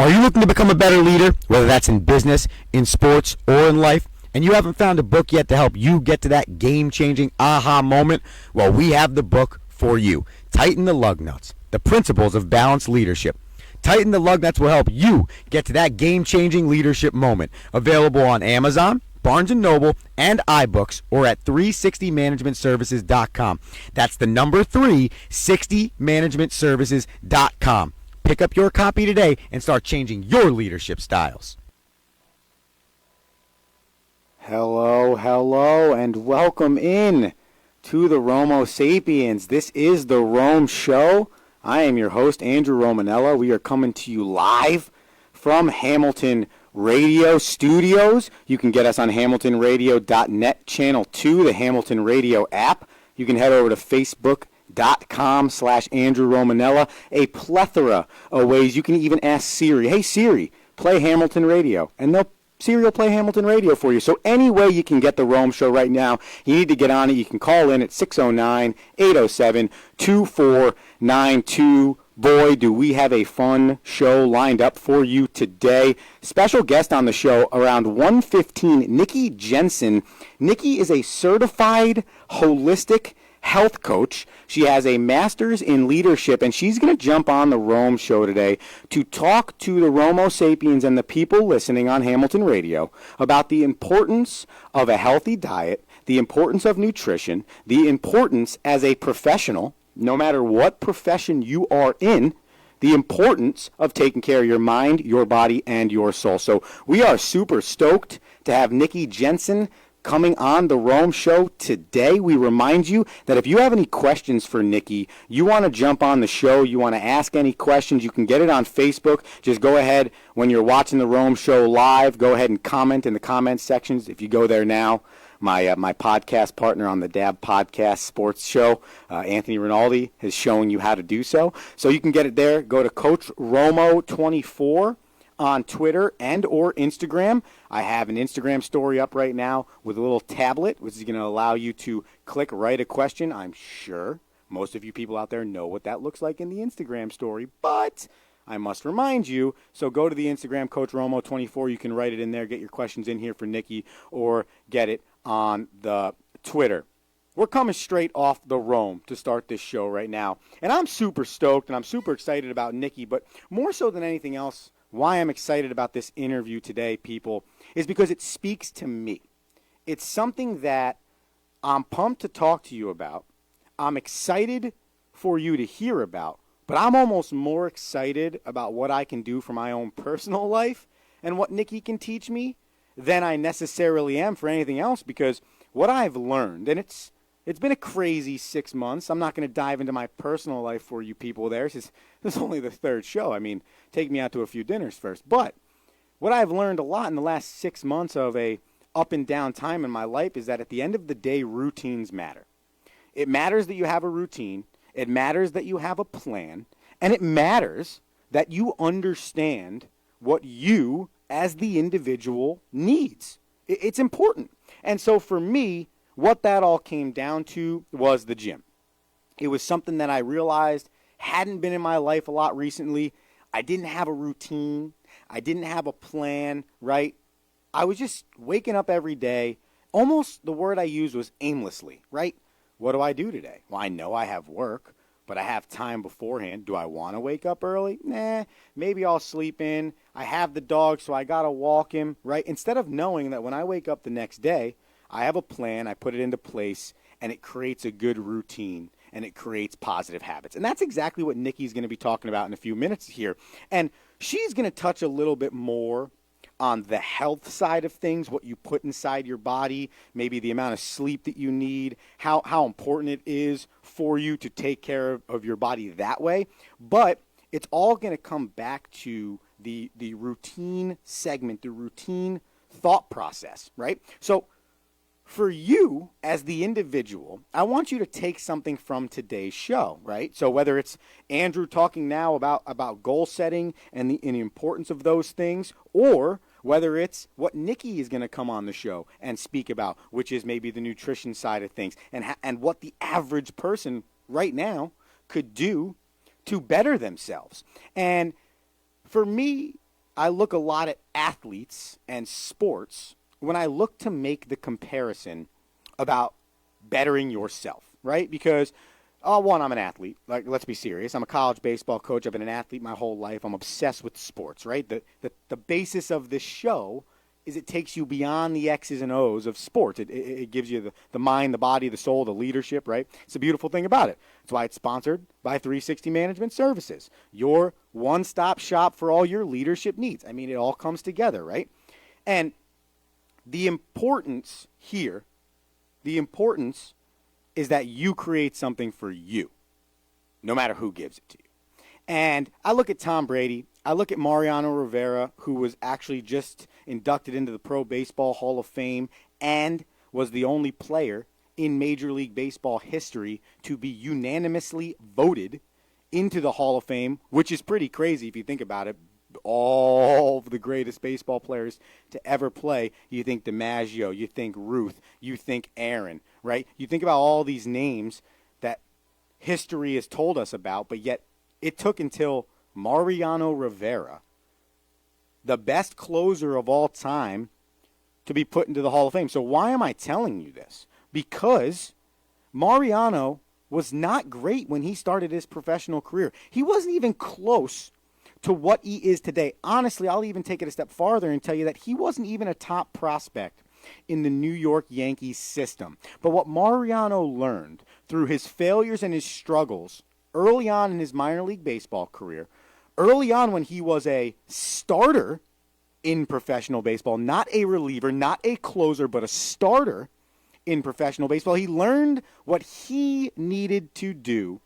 Are you looking to become a better leader, whether that's in business, in sports, or in life, and you haven't found a book yet to help you get to that game-changing aha moment? Well, we have the book for you. Tighten the Lug Nuts, The Principles of Balanced Leadership. Tighten the Lug Nuts will help you get to that game-changing leadership moment. Available on Amazon, Barnes & Noble, and iBooks, or at 360managementservices.com. That's the number 360managementservices.com. Pick up your copy today and start changing your leadership styles. Hello, and welcome in to the Romo Sapiens. This is the Rome Show. I am your host, Andrew Romanella. We are coming to you live from Hamilton Radio Studios. You can get us on hamiltonradio.net, channel 2, the Hamilton Radio app. You can head over to facebook.com/Andrew Romanella. A plethora of ways. You can even ask Siri, hey Siri, play Hamilton Radio. And Siri will play Hamilton Radio for you. So any way you can get the Rome Show right now, you need to get on it. You can call in at 609-807-2492. Boy, do we have a fun show lined up for you today. Special guest on the show around 1:15, Nikkie Jensen. Nikkie is a certified holistic health coach. She has a master's in leadership, and she's going to jump on the Rome Show today to talk to the Romo Sapiens and the people listening on Hamilton Radio about the importance of a healthy diet, the importance of nutrition, the importance as a professional, no matter what profession you are in, the importance of taking care of your mind, your body, and your soul. So we are super stoked to have Nikkie Jensen coming on the Rome Show today. We remind you that if you have any questions for Nikkie, you want to jump on the show, you want to ask any questions, you can get it on Facebook. Just go ahead, when you're watching the Rome Show live, go ahead and comment in the comment sections. If you go there now, my podcast partner on the DAB Podcast Sports Show, Anthony Rinaldi, is showing you how to do so. So you can get it there. Go to Coach Romo24 on Twitter and or Instagram. I have an Instagram story up right now with a little tablet, which is going to allow you to click, write a question. I'm sure most of you people out there know what that looks like in the Instagram story, but I must remind you, so go to the Instagram, Coach Romo24. You can write it in there, get your questions in here for Nikkie, or get it on the Twitter. We're coming straight off the Rome to start this show right now, and I'm super stoked, and I'm super excited about Nikkie, but more so than anything else, why I'm excited about this interview today, people, is because it speaks to me. It's something that I'm pumped to talk to you about. I'm excited for you to hear about, but I'm almost more excited about what I can do for my own personal life and what Nikkie can teach me than I necessarily am for anything else, because what I've learned, and it's been a crazy 6 months. I'm not going to dive into my personal life for you people there. This is only the third show. I mean, take me out to a few dinners first. But what I've learned a lot in the last 6 months of a up and down time in my life is that at the end of the day, routines matter. It matters that you have a routine. It matters that you have a plan. And it matters that you understand what you as the individual needs. It's important. And so for me, what that all came down to was the gym. It was something that I realized hadn't been in my life a lot recently. I didn't have a routine. I didn't have a plan, right? I was just waking up every day. Almost the word I used was aimlessly, right? What do I do today? Well, I know I have work, but I have time beforehand. Do I want to wake up early? Nah, maybe I'll sleep in. I have the dog, so I got to walk him, right? Instead of knowing that when I wake up the next day, I have a plan, I put it into place, and it creates a good routine, and it creates positive habits. And that's exactly what Nikkie's going to be talking about in a few minutes here. And she's going to touch a little bit more on the health side of things, what you put inside your body, maybe the amount of sleep that you need, how important it is for you to take care of your body that way. But it's all going to come back to the routine segment, the routine thought process, right? So for you as the individual, I want you to take something from today's show, right? So whether it's Andrew talking now about goal setting and the importance of those things, or whether it's what Nikkie is going to come on the show and speak about, which is maybe the nutrition side of things, and what the average person right now could do to better themselves. And for me, I look a lot at athletes and sports when I look to make the comparison about bettering yourself, right? Because, one, I'm an athlete. Like, let's be serious. I'm a college baseball coach. I've been an athlete my whole life. I'm obsessed with sports, right? The basis of this show is it takes you beyond the X's and O's of sports. It gives you the mind, the body, the soul, the leadership, right? It's a beautiful thing about it. That's why it's sponsored by 360 Management Services, your one-stop shop for all your leadership needs. I mean, it all comes together, right? And the importance here, is that you create something for you, no matter who gives it to you. And I look at Tom Brady. I look at Mariano Rivera, who was actually just inducted into the Pro Baseball Hall of Fame and was the only player in Major League Baseball history to be unanimously voted into the Hall of Fame, which is pretty crazy if you think about it. All of the greatest baseball players to ever play, you think DiMaggio, you think Ruth, you think Aaron, right? You think about all these names that history has told us about, but yet it took until Mariano Rivera, the best closer of all time, to be put into the Hall of Fame. So why am I telling you this? Because Mariano was not great when he started his professional career. He wasn't even close to what he is today. Honestly, I'll even take it a step farther and tell you that he wasn't even a top prospect in the New York Yankees system. But what Mariano learned through his failures and his struggles early on in his minor league baseball career, early on when he was a starter in professional baseball, not a reliever, not a closer, but a starter in professional baseball, he learned what he needed to do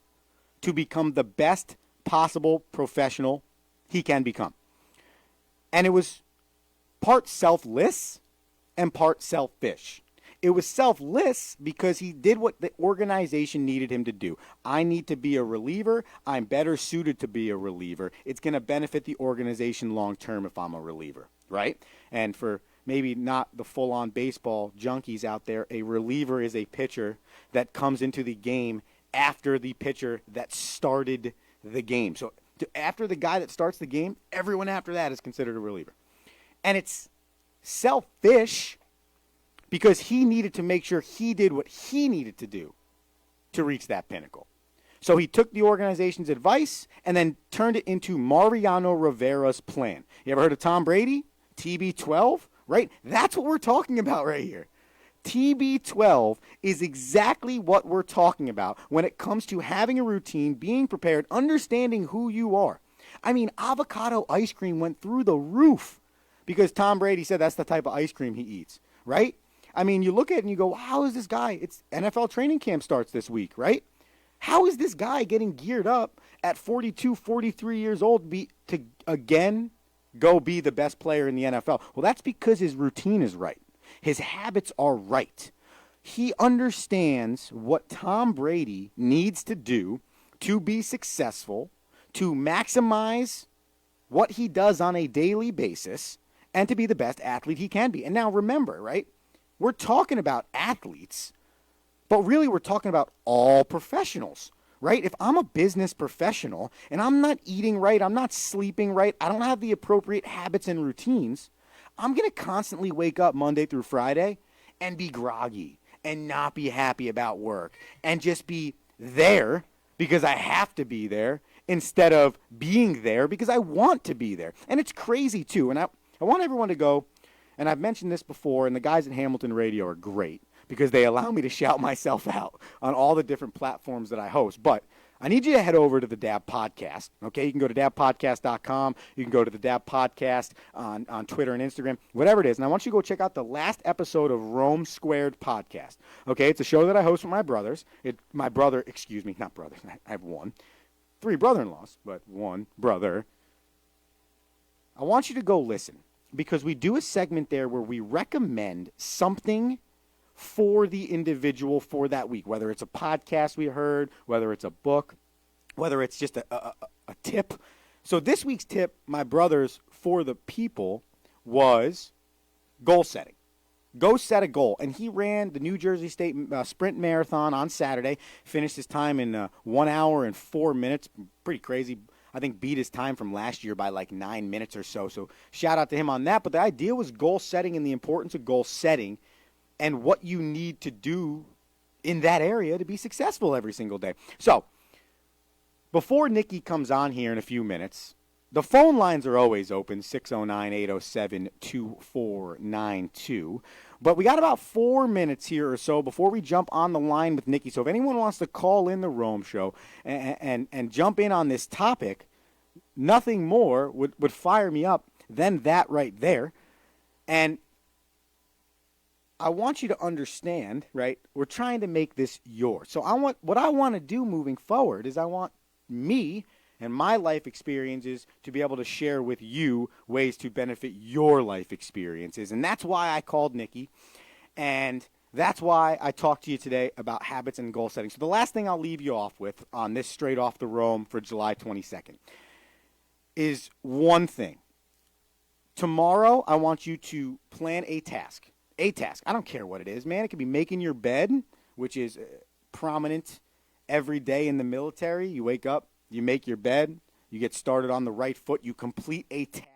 to become the best possible professional he can become. And it was part selfless and part selfish. It was selfless because he did what the organization needed him to do. I need to be a reliever. I'm better suited to be a reliever. It's going to benefit the organization long term if I'm a reliever, right? And for maybe not the full-on baseball junkies out there, a reliever is a pitcher that comes into the game after the pitcher that started the game. So after the guy that starts the game, everyone after that is considered a reliever. And it's selfish because he needed to make sure he did what he needed to do to reach that pinnacle. So he took the organization's advice and then turned it into Mariano Rivera's plan. You ever heard of Tom Brady? TB12, right? That's what we're talking about right here. TB12 is exactly what we're talking about when it comes to having a routine, being prepared, understanding who you are. I mean, avocado ice cream went through the roof because Tom Brady said that's the type of ice cream he eats, right? I mean, you look at it and you go, how is this guy? It's NFL training camp starts this week, right? How is this guy getting geared up at 42, 43 years old to again go be the best player in the NFL? Well, that's because his routine is right. His habits are right. He understands what Tom Brady needs to do to be successful, to maximize what he does on a daily basis, and to be the best athlete he can be. And now remember, right? We're talking about athletes, but really we're talking about all professionals, right? If I'm a business professional and I'm not eating right, I'm not sleeping right, I don't have the appropriate habits and routines, I'm going to constantly wake up Monday through Friday and be groggy and not be happy about work and just be there because I have to be there instead of being there because I want to be there. And it's crazy too. And I want everyone to go, and I've mentioned this before, and the guys at Hamilton Radio are great because they allow me to shout myself out on all the different platforms that I host. But I need you to head over to the Dab Podcast, okay? You can go to dabpodcast.com. You can go to the Dab Podcast on Twitter and Instagram, whatever it is. And I want you to go check out the last episode of Rome Squared Podcast, okay? It's a show that I host with my brothers. Not brothers. I have one. 3 brother-in-laws, but 1 brother. I want you to go listen because we do a segment there where we recommend something for the individual for that week, whether it's a podcast we heard, whether it's a book, whether it's just a tip. So this week's tip, my brothers, for the people was goal setting. Go set a goal. And he ran the New Jersey State Sprint Marathon on Saturday, finished his time in 1 hour and 4 minutes. Pretty crazy. I think, beat his time from last year by like 9 minutes or so. So shout out to him on that. But the idea was goal setting and the importance of goal setting and what you need to do in that area to be successful every single day. So before Nikki comes on here in a few minutes, the phone lines are always open, 609-807-2492. But we got about 4 minutes here or so before we jump on the line with Nikki. So if anyone wants to call in the Rome Show and jump in on this topic, nothing more would fire me up than that right there. And I want you to understand, right, we're trying to make this yours. So what I want to do moving forward is I want me and my life experiences to be able to share with you ways to benefit your life experiences. And that's why I called Nikki, and that's why I talked to you today about habits and goal setting. So the last thing I'll leave you off with on this Straight Off the Rome for July 22nd is one thing. Tomorrow, I want you to plan a task. A task. I don't care what it is, man. It could be making your bed, which is prominent every day in the military. You wake up, you make your bed, you get started on the right foot, you complete a task,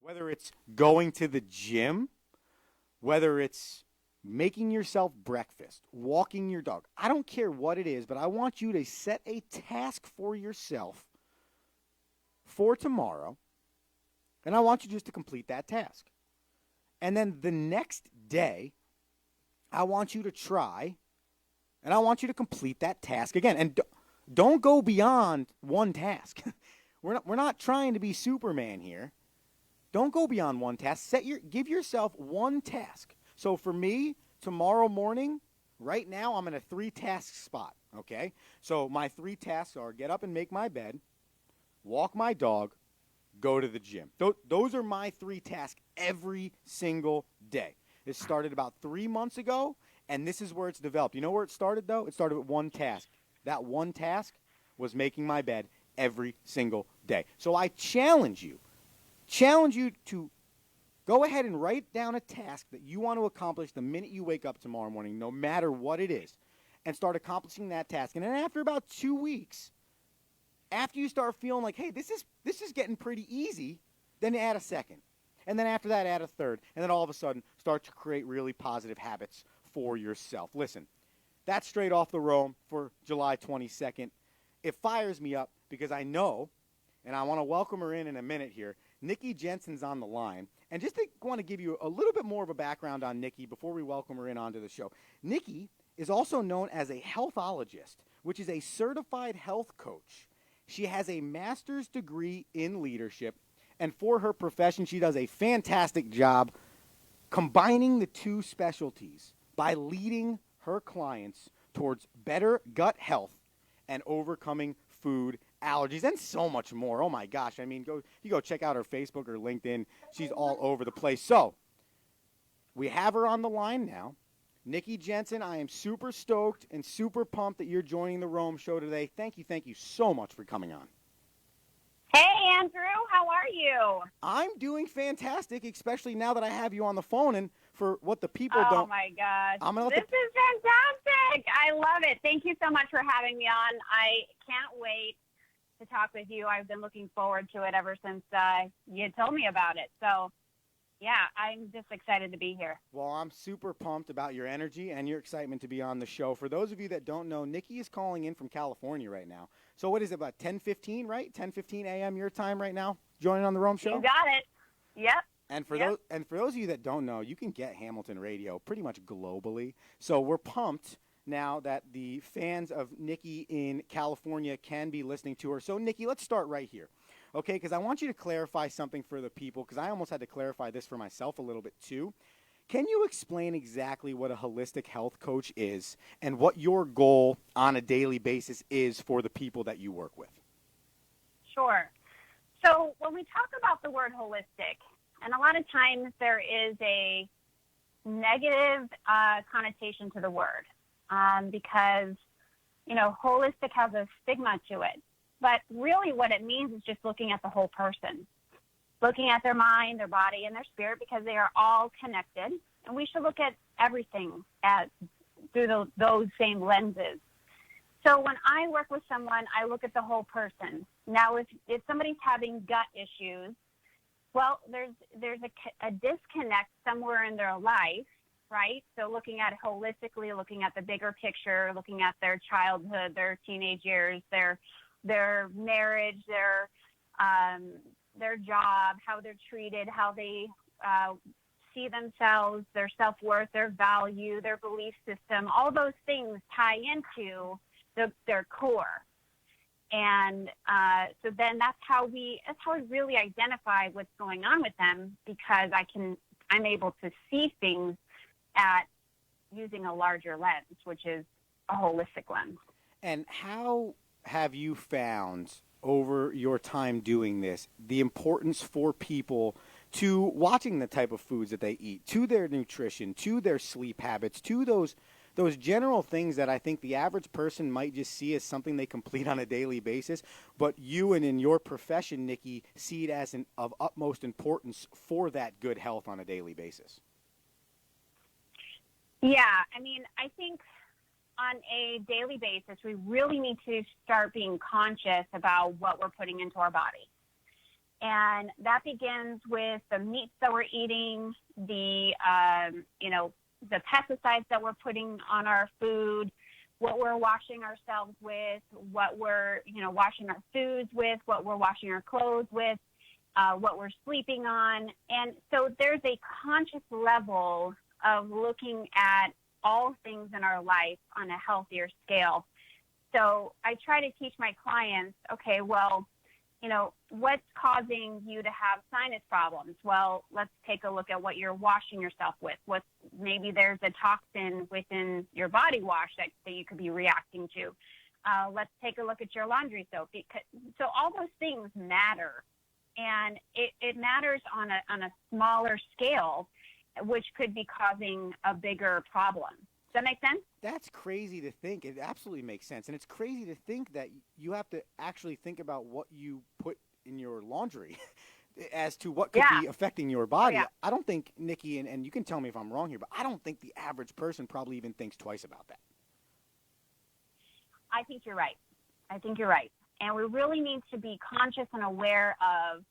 whether it's going to the gym, whether it's making yourself breakfast, walking your dog. I don't care what it is, but I want you to set a task for yourself for tomorrow, and I want you just to complete that task. And then the next day, I want you to try, and I want you to complete that task again. And don't go beyond one task. We're not trying to be Superman here. Don't go beyond one task. Give yourself one task. So for me, tomorrow morning, right now, I'm in a 3-task spot, okay? So my 3 tasks are get up and make my bed, walk my dog, go to the gym. Those are my 3 tasks every single day. It started about 3 months ago, and this is where it's developed. You know where it started, though? It started with one task. That one task was making my bed every single day. So I challenge you to go ahead and write down a task that you want to accomplish the minute you wake up tomorrow morning, no matter what it is, and start accomplishing that task. And then after about 2 weeks, after you start feeling like, hey, this is getting pretty easy, then add a second. And then after that, add a third. And then all of a sudden, start to create really positive habits for yourself. Listen, that's Straight Off the Rome for July 22nd. It fires me up because I know, and I want to welcome her in a minute here, Nikkie Jensen's on the line. And just want to give you a little bit more of a background on Nikkie before we welcome her in onto the show. Nikkie is also known as a healthologist, which is a certified health coach. She has a master's degree in leadership, and for her profession, she does a fantastic job combining the two specialties by leading her clients towards better gut health and overcoming food allergies and so much more. Oh my gosh. I mean, you go check out her Facebook or LinkedIn. She's all over the place. So we have her on the line now. Nikkie Jensen, I am super stoked and super pumped that you're joining the Rome Show today. Thank you so much for coming on. Hey, Andrew. How are you? I'm doing fantastic, especially now that I have you on the phone. And for what the people don't... Oh, my gosh. This is fantastic. I love it. Thank you so much for having me on. I can't wait to talk with you. I've been looking forward to it ever since you had told me about it. So, yeah, I'm just excited to be here. Well, I'm super pumped about your energy and your excitement to be on the show. For those of you that don't know, Nikkie is calling in from California right now. So what is it, about 10:15, right? 10:15 a.m. your time right now, joining on the Rome Show? You got it. Yep. And for those of you that don't know, you can get Hamilton Radio pretty much globally. So we're pumped now that the fans of Nikkie in California can be listening to her. So, Nikkie, let's start right here, okay? Because I want you to clarify something for the people, because I almost had to clarify this for myself a little bit too. Can you explain exactly what a holistic health coach is and what your goal on a daily basis is for the people that you work with? Sure. So when we talk about the word holistic, and a lot of times there is a negative connotation to the word because, holistic has a stigma to it. But really what it means is just looking at the whole person, looking at their mind, their body, and their spirit, because they are all connected. And we should look at everything through those same lenses. So when I work with someone, I look at the whole person. Now, if somebody's having gut issues, well, there's a disconnect somewhere in their life, right? So looking at it holistically, looking at the bigger picture, looking at their childhood, their teenage years, their marriage, their job, how they're treated, how they see themselves, their self-worth, their value, their belief system, all those things tie into their core. And so then that's how we really identify what's going on with them, because I'm able to see things at using a larger lens, which is a holistic lens. And how have you found over your time doing this the importance for people to watching the type of foods that they eat, to their nutrition, to their sleep habits, to those general things that I think the average person might just see as something they complete on a daily basis, but you and in your profession, Nikki, see it as of utmost importance for that good health on a daily basis? Yeah, I mean, I think on a daily basis, we really need to start being conscious about what we're putting into our body. And that begins with the meats that we're eating, the pesticides that we're putting on our food, what we're washing ourselves with, what we're, washing our foods with, what we're washing our clothes with, what we're sleeping on. And so there's a conscious level of looking at all things in our life on a healthier scale. So I try to teach my clients, okay, well, what's causing you to have sinus problems? Well, let's take a look at what you're washing yourself with. Maybe there's a toxin within your body wash that you could be reacting to. Let's take a look at your laundry soap. So all those things matter, and it matters on a smaller scale, which could be causing a bigger problem. Does that make sense? That's crazy to think. It absolutely makes sense. And it's crazy to think that you have to actually think about what you put in your laundry as to what could be affecting your body. Oh, yeah. I don't think, Nikki, and you can tell me if I'm wrong here, but I don't think the average person probably even thinks twice about that. I think you're right. And we really need to be conscious and aware of,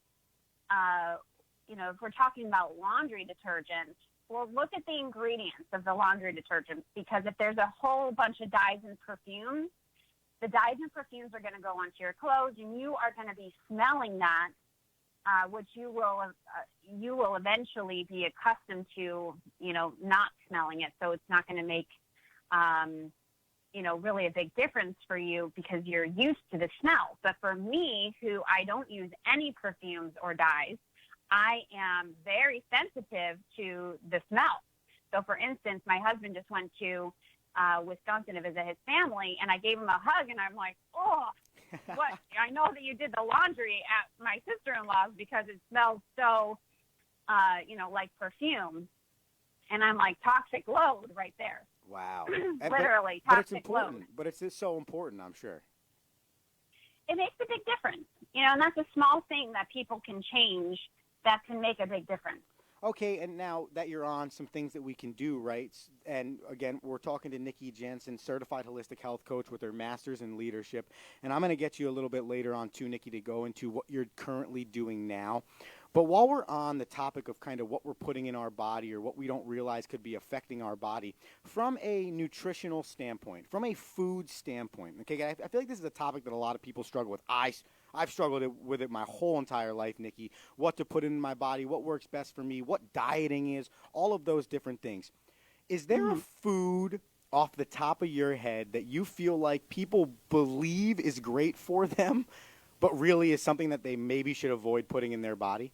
if we're talking about laundry detergent, well, look at the ingredients of the laundry detergent, because if there's a whole bunch of dyes and perfumes, the dyes and perfumes are going to go onto your clothes, and you are going to be smelling that, which you will eventually be accustomed to, not smelling it. So it's not going to make, really a big difference for you because you're used to the smell. But for me, who I don't use any perfumes or dyes, I am very sensitive to the smell. So, for instance, my husband just went to Wisconsin to visit his family, and I gave him a hug, and I'm like, oh, what? I know that you did the laundry at my sister-in-law's because it smells so, like perfume. And I'm like, toxic load right there. Wow. Literally, but toxic it's important. load. But it's just so important, I'm sure. It makes a big difference, and that's a small thing that people can change that can make a big difference. Okay, and now that you're on some things that we can do, right? And again, we're talking to Nikkie Jensen, certified holistic health coach with her master's in leadership. And I'm going to get you a little bit later on too, Nikkie, to go into what you're currently doing now. But while we're on the topic of kind of what we're putting in our body or what we don't realize could be affecting our body, from a nutritional standpoint, from a food standpoint, okay, I feel like this is a topic that a lot of people struggle with. I've struggled with it my whole entire life, Nikki, what to put in my body, what works best for me, what dieting is, all of those different things. Is there a food off the top of your head that you feel like people believe is great for them, but really is something that they maybe should avoid putting in their body?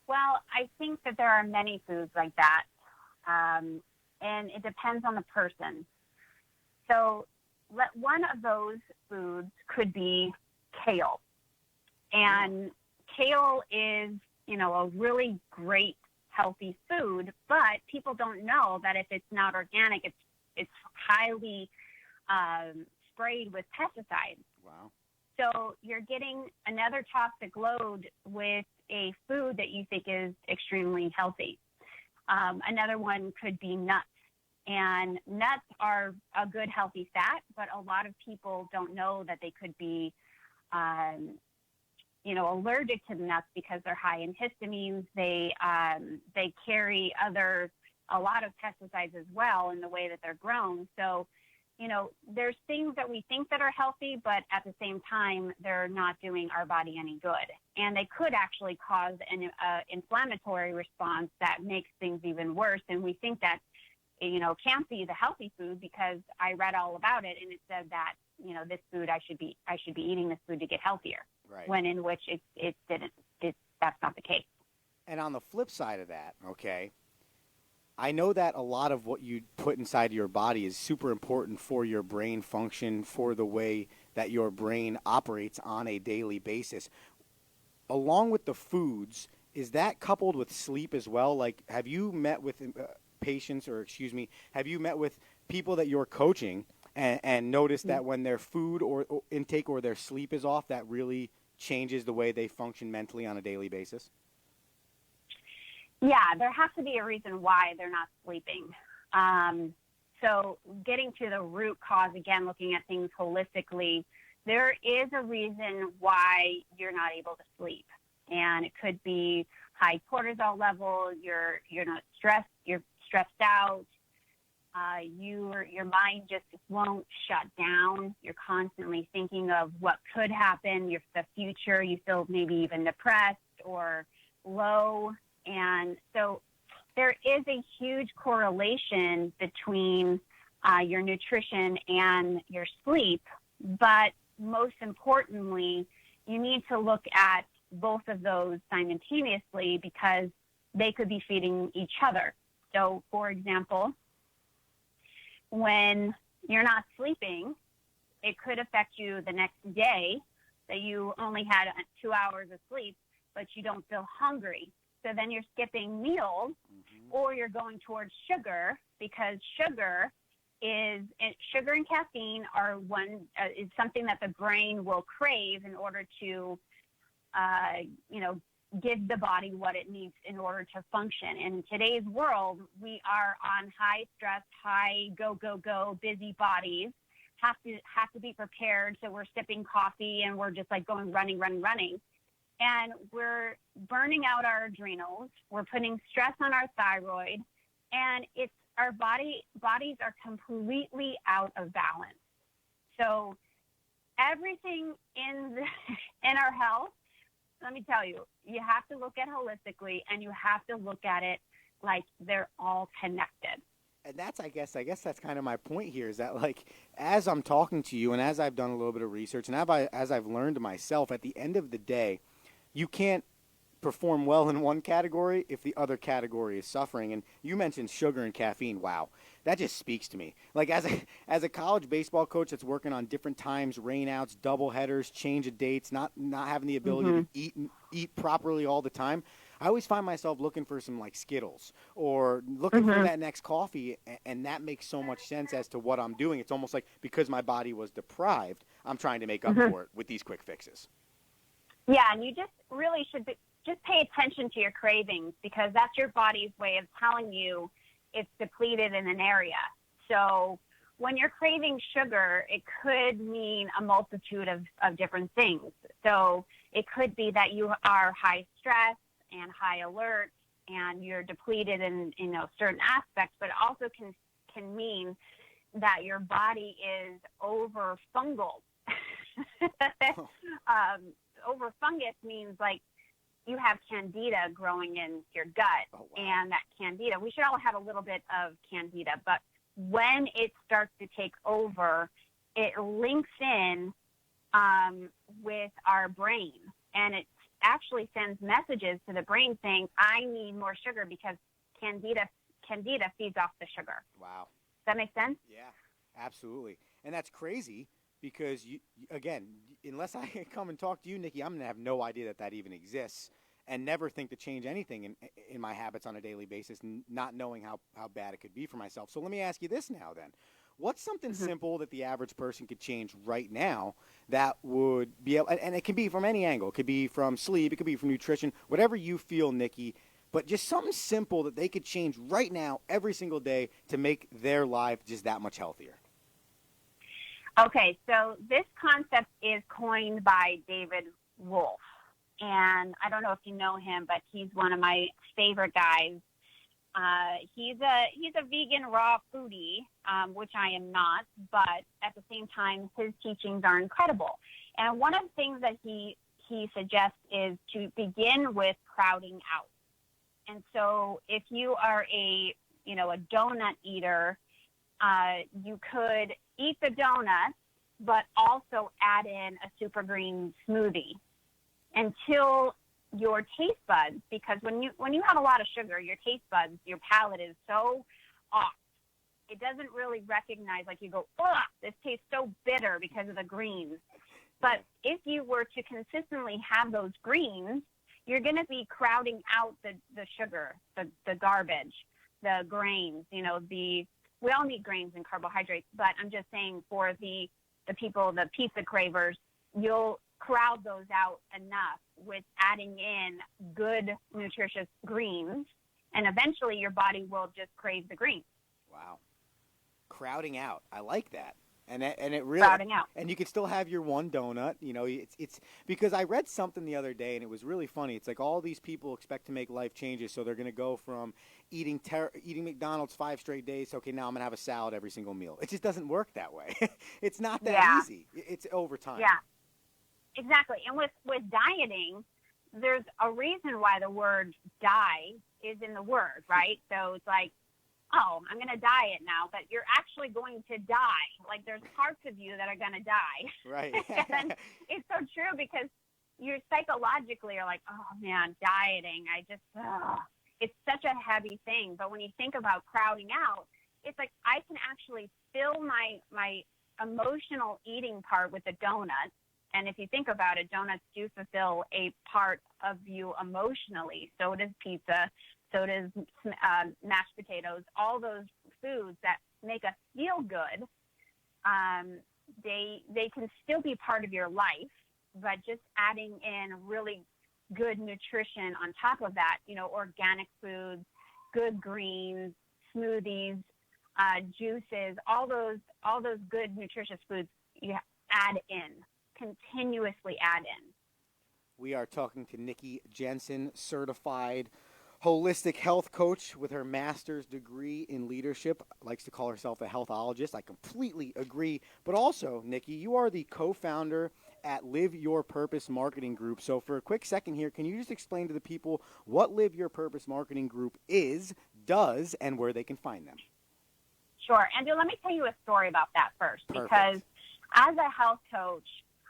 Well, I think that there are many foods like that, and it depends on the person. So one of those foods could be kale. And kale is, a really great, healthy food, but people don't know that if it's not organic, it's highly sprayed with pesticides. Wow. So you're getting another toxic load with a food that you think is extremely healthy. Another one could be nuts. And nuts are a good healthy fat, but a lot of people don't know that they could be, allergic to the nuts because they're high in histamines. They carry a lot of pesticides as well in the way that they're grown. So, there's things that we think that are healthy, but at the same time, they're not doing our body any good. And they could actually cause an inflammatory response that makes things even worse. And we think that, can't be the healthy food because I read all about it and it said that, this food, I should be eating this food to get healthier. Right. When in which it didn't. That's not the case. And on the flip side of that, okay, I know that a lot of what you put inside your body is super important for your brain function, for the way that your brain operates on a daily basis. Along with the foods, is that coupled with sleep as well? Like, have you met with have you met with people that you're coaching and noticed that when their food or intake or their sleep is off, that really changes the way they function mentally on a daily basis? Yeah, there has to be a reason why they're not sleeping. So getting to the root cause, again, looking at things holistically, there is a reason why you're not able to sleep. And it could be high cortisol level, you're not stressed, you're stressed out, your mind just won't shut down. You're constantly thinking of what could happen, the future. You feel maybe even depressed or low. And so there is a huge correlation between your nutrition and your sleep. But most importantly, you need to look at both of those simultaneously because they could be feeding each other. So, for example, when you're not sleeping, it could affect you the next day that you only had 2 hours of sleep, but you don't feel hungry. So then you're skipping meals or you're going towards sugar because sugar and caffeine is something that the brain will crave in order to, give the body what it needs in order to function. In today's world, we are on high stress, high go, go, go, busy bodies, have to be prepared. So we're sipping coffee and we're just like going running. And we're burning out our adrenals. We're putting stress on our thyroid, and our bodies are completely out of balance. So everything in our health, let me tell you, you have to look at holistically, and you have to look at it like they're all connected. And that's, I guess that's kind of my point here is that, like, as I'm talking to you and as I've done a little bit of research and as I've learned myself, at the end of the day, you can't perform well in one category if the other category is suffering. And you mentioned sugar and caffeine. Wow, that just speaks to me. Like, as a college baseball coach that's working on different times, rainouts, double headers, change of dates, not having the ability to eat properly all the time, I always find myself looking for some, like, Skittles or looking for that next coffee, and that makes so much sense as to what I'm doing. It's almost like because my body was deprived, I'm trying to make up for it with these quick fixes. Yeah, and you just really should just pay attention to your cravings because that's your body's way of telling you it's depleted in an area. So when you're craving sugar, it could mean a multitude of different things. So it could be that you are high stress and high alert and you're depleted in certain aspects, but it also can mean that your body is over fungal. Over fungus means like you have candida growing in your gut, and that candida, we should all have a little bit of candida, but when it starts to take over, it links in with our brain, and it actually sends messages to the brain saying, I need more sugar because candida feeds off the sugar. Wow. Does that make sense? Yeah, absolutely. And that's crazy. Because, again, unless I come and talk to you, Nikki, I'm going to have no idea that even exists and never think to change anything in my habits on a daily basis, not knowing how bad it could be for myself. So let me ask you this now then. What's something simple that the average person could change right now that would be able, and it can be from any angle. It could be from sleep. It could be from nutrition. Whatever you feel, Nikki, but just something simple that they could change right now every single day to make their life just that much healthier. Okay, so this concept is coined by David Wolf. And I don't know if you know him, but he's one of my favorite guys. He's a vegan raw foodie, which I am not, but at the same time, his teachings are incredible. And one of the things that he suggests is to begin with crowding out. And so if you are a donut eater, you could eat the donut, but also add in a super green smoothie until your taste buds, because when you have a lot of sugar, your taste buds, your palate is so off. It doesn't really recognize, like you go, ugh, this tastes so bitter because of the greens. But if you were to consistently have those greens, you're going to be crowding out the sugar, the garbage, the grains, we all need grains and carbohydrates, but I'm just saying for the people, the pizza cravers, you'll crowd those out enough with adding in good, nutritious greens, and eventually your body will just crave the greens. Wow. Crowding out. I like that. And it really, crowding out. And you can still have your one donut. It's because I read something the other day and it was really funny. It's like all these people expect to make life changes, so they're going to go from eating McDonald's 5 straight days to, okay, now I'm going to have a salad every single meal. It just doesn't work that way. It's not that easy. It's over time. Yeah, exactly. And with dieting, there's a reason why the word die is in the word, right? So it's like, oh, I'm going to diet now, but you're actually going to die. Like there's parts of you that are going to die. Right. And it's so true because you're psychologically are like, oh man, dieting. It's such a heavy thing. But when you think about crowding out, it's like I can actually fill my emotional eating part with a donut. And if you think about it, donuts do fulfill a part of you emotionally. So does pizza. So does mashed potatoes. All those foods that make us feel good, they can still be part of your life, but just adding in really good nutrition on top of that, organic foods, good greens, smoothies, juices, all those good nutritious foods you add in, continuously add in. We are talking to Nikkie Jensen, certified holistic health coach with her master's degree in leadership. Likes to call herself a healthologist. I completely agree. But also, Nikkie, you are the co-founder at Live Your Purpose Marketing Group. So for a quick second here, can you just explain to the people what Live Your Purpose Marketing Group does, and where they can find them? Sure. Andrew, let me tell you a story about that first. Perfect. Because as a health coach,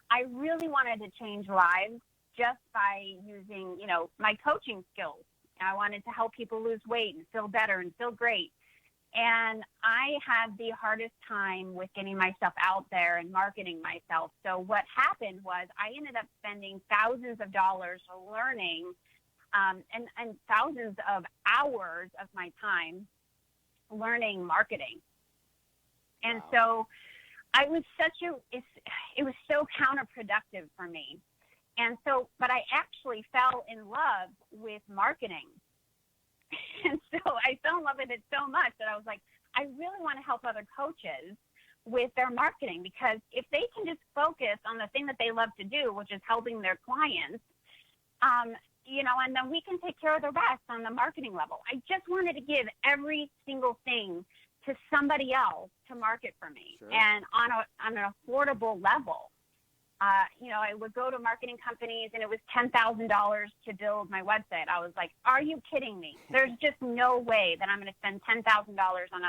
I really wanted to change lives just by using, my coaching skills. I wanted to help people lose weight and feel better and feel great. And I had the hardest time with getting myself out there and marketing myself. So what happened was I ended up spending thousands of dollars learning and thousands of hours of my time learning marketing. And so I was it was so counterproductive for me. And so, but I actually fell in love with marketing. And so I fell in love with it so much that I was like, I really want to help other coaches with their marketing, because if they can just focus on the thing that they love to do, which is helping their clients, and then we can take care of the rest on the marketing level. I just wanted to give every single thing to somebody else to market for me, sure, and on an affordable level. I would go to marketing companies and it was $10,000 to build my website. I was like, are you kidding me? There's just no way that I'm going to spend $10,000 on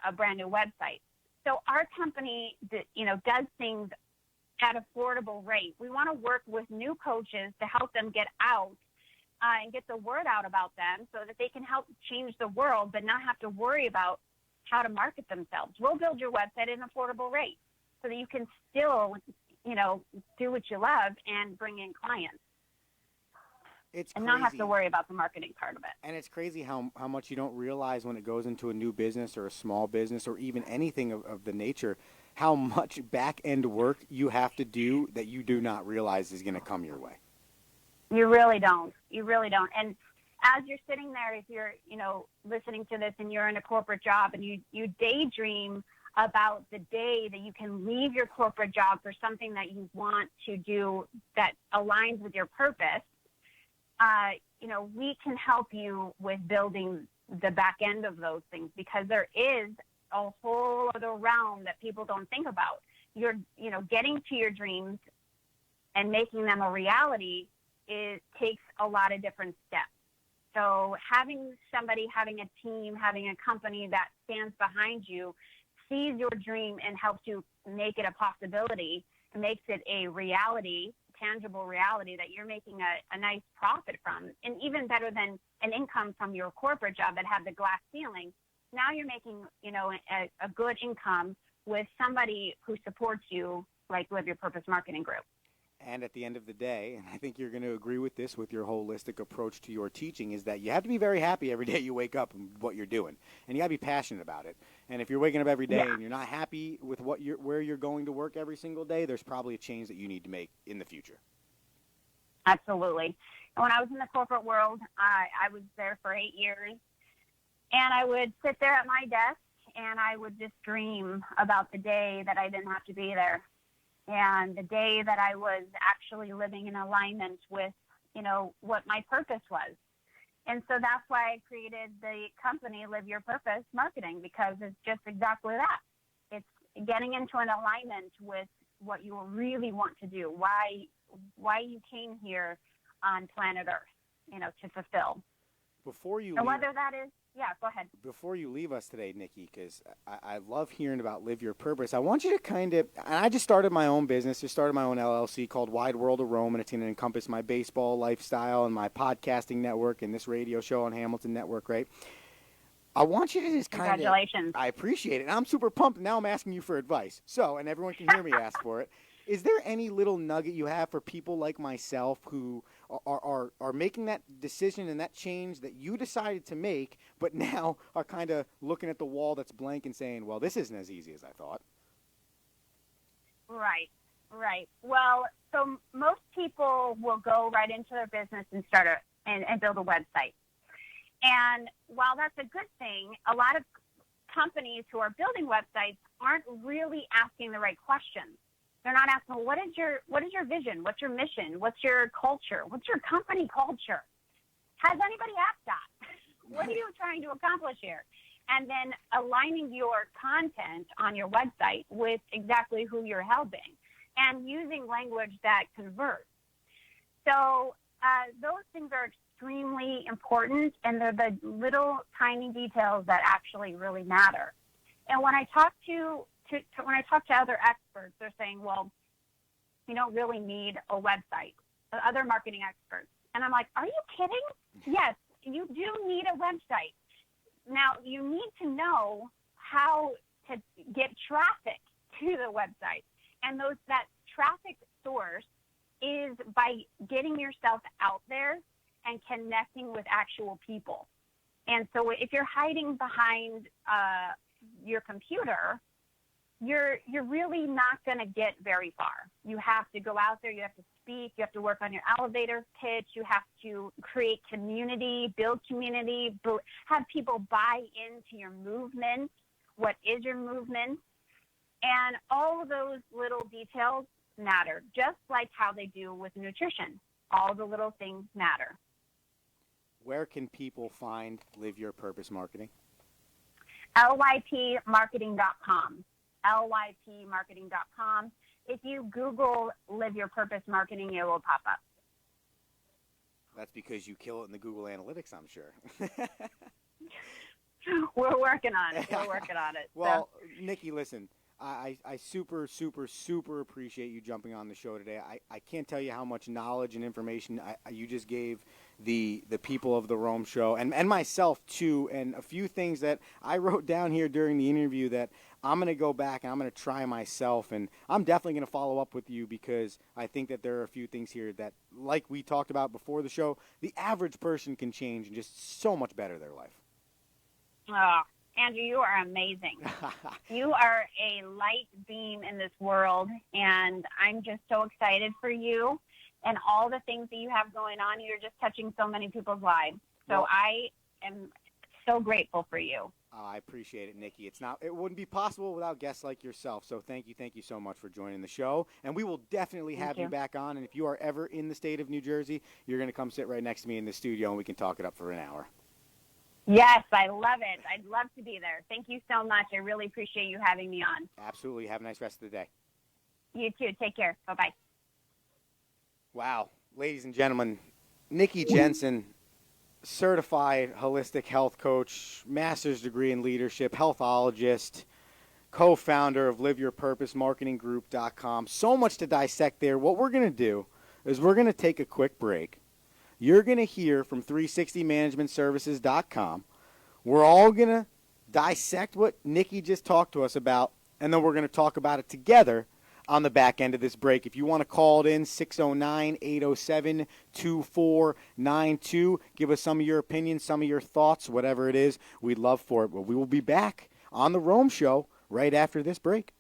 a brand new website. So our company, does things at affordable rate. We want to work with new coaches to help them get out and get the word out about them so that they can help change the world, but not have to worry about how to market themselves. We'll build your website at an affordable rate so that you can still do what you love and bring in clients. It's and crazy. Not have to worry about the marketing part of it. And it's crazy how much you don't realize when it goes into a new business or a small business or even anything of the nature, how much back-end work you have to do that you do not realize is going to come your way. You really don't. You really don't. And as you're sitting there, if you're, listening to this and you're in a corporate job and you daydream about the day that you can leave your corporate job for something that you want to do that aligns with your purpose, we can help you with building the back end of those things, because there is a whole other realm that people don't think about. You're, getting to your dreams and making them a reality, it takes a lot of different steps. So having somebody, having a team, having a company that stands behind you, sees your dream and helps you make it a possibility, makes it a reality, tangible reality that you're making a nice profit from, and even better than an income from your corporate job that had the glass ceiling. Now you're making, a good income with somebody who supports you, like Live Your Purpose Marketing Group. And at the end of the day, and I think you're going to agree with this with your holistic approach to your teaching, is that you have to be very happy every day you wake up and what you're doing. And you got to be passionate about it. And if you're waking up every day and you're not happy with where you're going to work every single day, there's probably a change that you need to make in the future. Absolutely. And when I was in the corporate world, I was there for 8 years. And I would sit there at my desk and I would just dream about the day that I didn't have to be there. And the day that I was actually living in alignment with, what my purpose was. And so that's why I created the company Live Your Purpose Marketing, because it's just exactly that. It's getting into an alignment with what you really want to do, why you came here on planet Earth, to fulfill. Before you and whether that is, go ahead. Before you leave us today, Nikki, because I love hearing about Live Your Purpose, I want you to kind of, and I just started my own business, just started my own LLC called Wide World of Rome, and it's going to encompass my baseball lifestyle and my podcasting network and this radio show on Hamilton Network, right? I want you to just kind of... Congratulations. I appreciate it. And I'm super pumped. Now I'm asking you for advice. So, and everyone can hear me ask for it. Is there any little nugget you have for people like myself who are making that decision and that change that you decided to make, but now are kind of looking at the wall that's blank and saying, well, this isn't as easy as I thought? Right. Well, so most people will go right into their business and start and build a website. And while that's a good thing, a lot of companies who are building websites aren't really asking the right questions. They're not asking, well, what is your vision? What's your mission? What's your culture? What's your company culture? Has anybody asked that? What are you trying to accomplish here? And then aligning your content on your website with exactly who you're helping and using language that converts. So those things are extremely important, and they're the little tiny details that actually really matter. And when I talk to other experts, they're saying, well, you don't really need a website, other marketing experts. And I'm like, are you kidding? Yes, you do need a website. Now, you need to know how to get traffic to the website. And that traffic source is by getting yourself out there and connecting with actual people. And so if you're hiding behind your computer, you're really not going to get very far. You have to go out there, you have to speak, you have to work on your elevator pitch, you have to create community, build community, have people buy into your movement. What is your movement? And all of those little details matter, just like how they do with nutrition. All the little things matter. Where can people find Live Your Purpose Marketing? lypmarketing.com. lypmarketing.com. If you Google Live Your Purpose Marketing, it will pop up. That's because you kill it in the Google Analytics, I'm sure. We're working on it. Well, so. Nikki, listen, I super, super, super appreciate you jumping on the show today. I can't tell you how much knowledge and information you just gave the people of the Rome show and myself too, and a few things that I wrote down here during the interview that I'm going to go back and I'm going to try myself, and I'm definitely going to follow up with you because I think that there are a few things here that, like we talked about before the show, the average person can change and just so much better their life. Oh, Andrew, you are amazing. You are a light beam in this world, and I'm just so excited for you and all the things that you have going on. You're just touching so many people's lives. So Well, I am so grateful for you. I appreciate it, Nikki. It wouldn't be possible without guests like yourself. So thank you so much for joining the show. And we will definitely Thank have you you. back on. And if you are ever in the state of New Jersey, you're going to come sit right next to me in the studio and we can talk it up for an hour. Yes, I love it. I'd love to be there. Thank you so much. I really appreciate you having me on. Absolutely. Have a nice rest of the day. You too. Take care. Bye-bye. Wow. Ladies and gentlemen, Nikkie Jensen, certified holistic health coach, master's degree in leadership, healthologist, co-founder of liveyourpurposemarketinggroup.com. So much to dissect there. What we're going to do is we're going to take a quick break. You're going to hear from 360managementservices.com. We're all going to dissect what Nikkie just talked to us about, and then we're going to talk about it together on the back end of this break. If you want to call it in, 609-807-2492. Give us some of your opinions, some of your thoughts, whatever it is. We'd love for it. But we will be back on The Rome Show right after this break.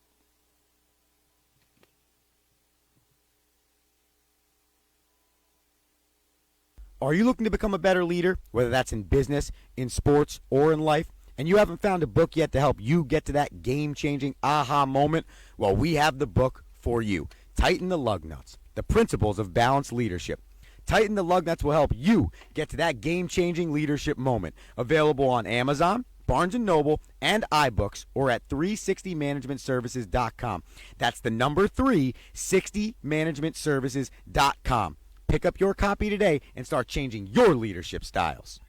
Are you looking to become a better leader, whether that's in business, in sports, or in life, and you haven't found a book yet to help you get to that game-changing aha moment? Well, we have the book for you. Tighten the Lug Nuts, The Principles of Balanced Leadership. Tighten the Lug Nuts will help you get to that game-changing leadership moment. Available on Amazon, Barnes & Noble, and iBooks, or at 360managementservices.com. That's the number 360managementservices.com. Pick up your copy today and start changing your leadership styles.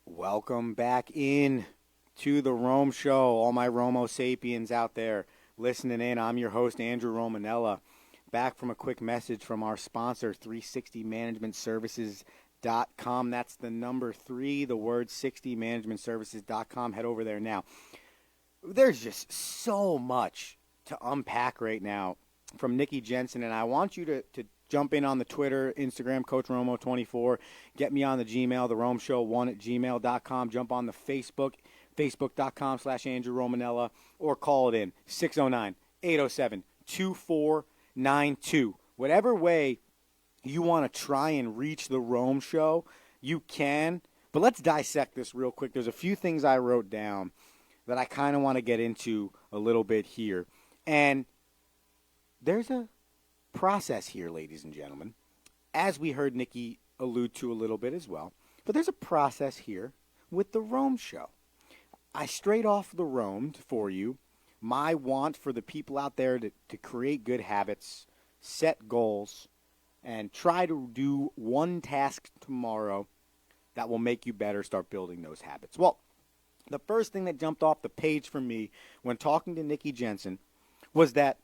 Welcome back in to the Rome Show. All my Romo Sapiens out there listening in. I'm your host, Andrew Romanella. Back from a quick message from our sponsor, 360managementservices.com. That's the number 3, the word 60managementservices.com. Head over there now. There's just so much to unpack right now from Nikkie Jensen, and I want you to jump in on the Twitter, Instagram, Coach Romo24. Get me on the Gmail, the Rome Show 1@gmail.com. Jump on the Facebook, facebook.com/Andrew Romanella, or call it in, 609-807-2492. Whatever way you want to try and reach the Rome Show, you can. But let's dissect this real quick. There's a few things I wrote down that I kind of want to get into a little bit here. And there's a process here, ladies and gentlemen, as we heard Nikkie allude to a little bit as well. But there's a process here with the Rome Show. I straight off the roamed for you my want for the people out there to create good habits, set goals, and try to do one task tomorrow that will make you better, start building those habits. Well, the first thing that jumped off the page for me when talking to Nikkie Jensen was that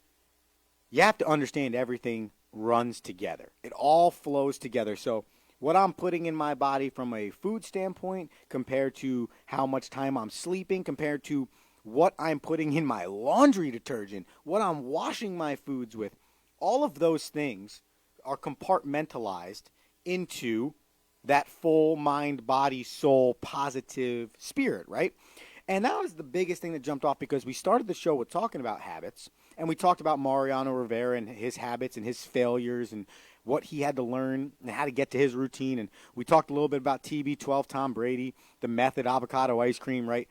you have to understand everything runs together. It all flows together. So what I'm putting in my body from a food standpoint compared to how much time I'm sleeping, compared to what I'm putting in my laundry detergent, what I'm washing my foods with, all of those things are compartmentalized into that full mind, body, soul, positive spirit, right? And that was the biggest thing that jumped off because we started the show with talking about habits, and we talked about Mariano Rivera and his habits and his failures and what he had to learn and how to get to his routine. And we talked a little bit about TB12, Tom Brady, the method, avocado ice cream, right?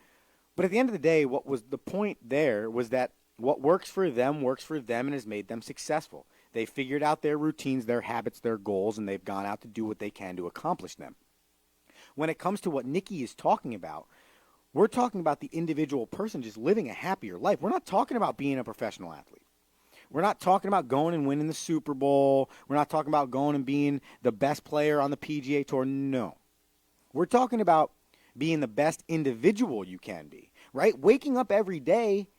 But at the end of the day, what was the point there was that what works for them and has made them successful. They figured out their routines, their habits, their goals, and they've gone out to do what they can to accomplish them. When it comes to what Nikkie is talking about, we're talking about the individual person just living a happier life. We're not talking about being a professional athlete. We're not talking about going and winning the Super Bowl. We're not talking about going and being the best player on the PGA Tour. No. We're talking about being the best individual you can be, right? Waking up every day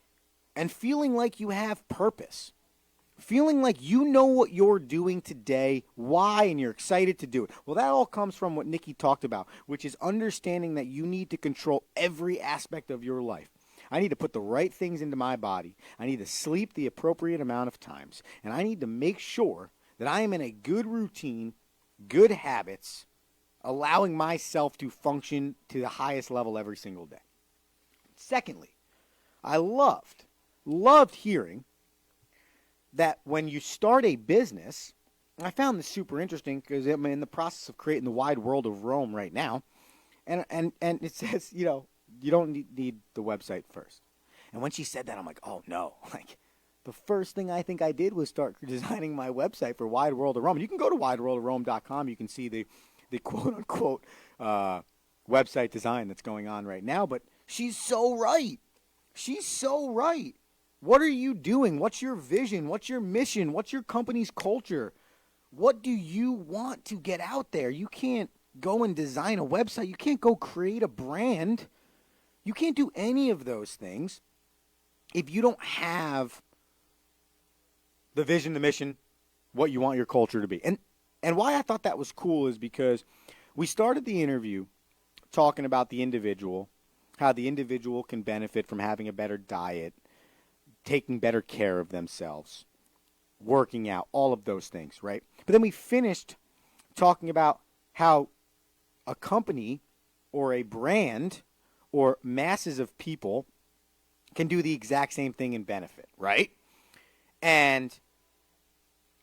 and feeling like you have purpose. Feeling like you know what you're doing today, why, and you're excited to do it. Well, that all comes from what Nikkie talked about, which is understanding that you need to control every aspect of your life. I need to put the right things into my body. I need to sleep the appropriate amount of times. And I need to make sure that I am in a good routine, good habits, allowing myself to function to the highest level every single day. Secondly, I loved hearing that when you start a business, I found this super interesting because I'm in the process of creating the wide world of Rome right now. And it says, you don't need the website first. And when she said that, I'm like, oh, no. Like, the first thing I think I did was start designing my website for Wide World of Rome. You can go to wideworldofrome.com. You can see the quote-unquote website design that's going on right now. But she's so right. She's so right. What are you doing? What's your vision? What's your mission? What's your company's culture? What do you want to get out there? You can't go and design a website. You can't go create a brand. You can't do any of those things if you don't have the vision, the mission, what you want your culture to be. And why I thought that was cool is because we started the interview talking about the individual, how the individual can benefit from having a better diet, taking better care of themselves, working out, all of those things, right? But then we finished talking about how a company or a brand or masses of people can do the exact same thing and benefit, right? And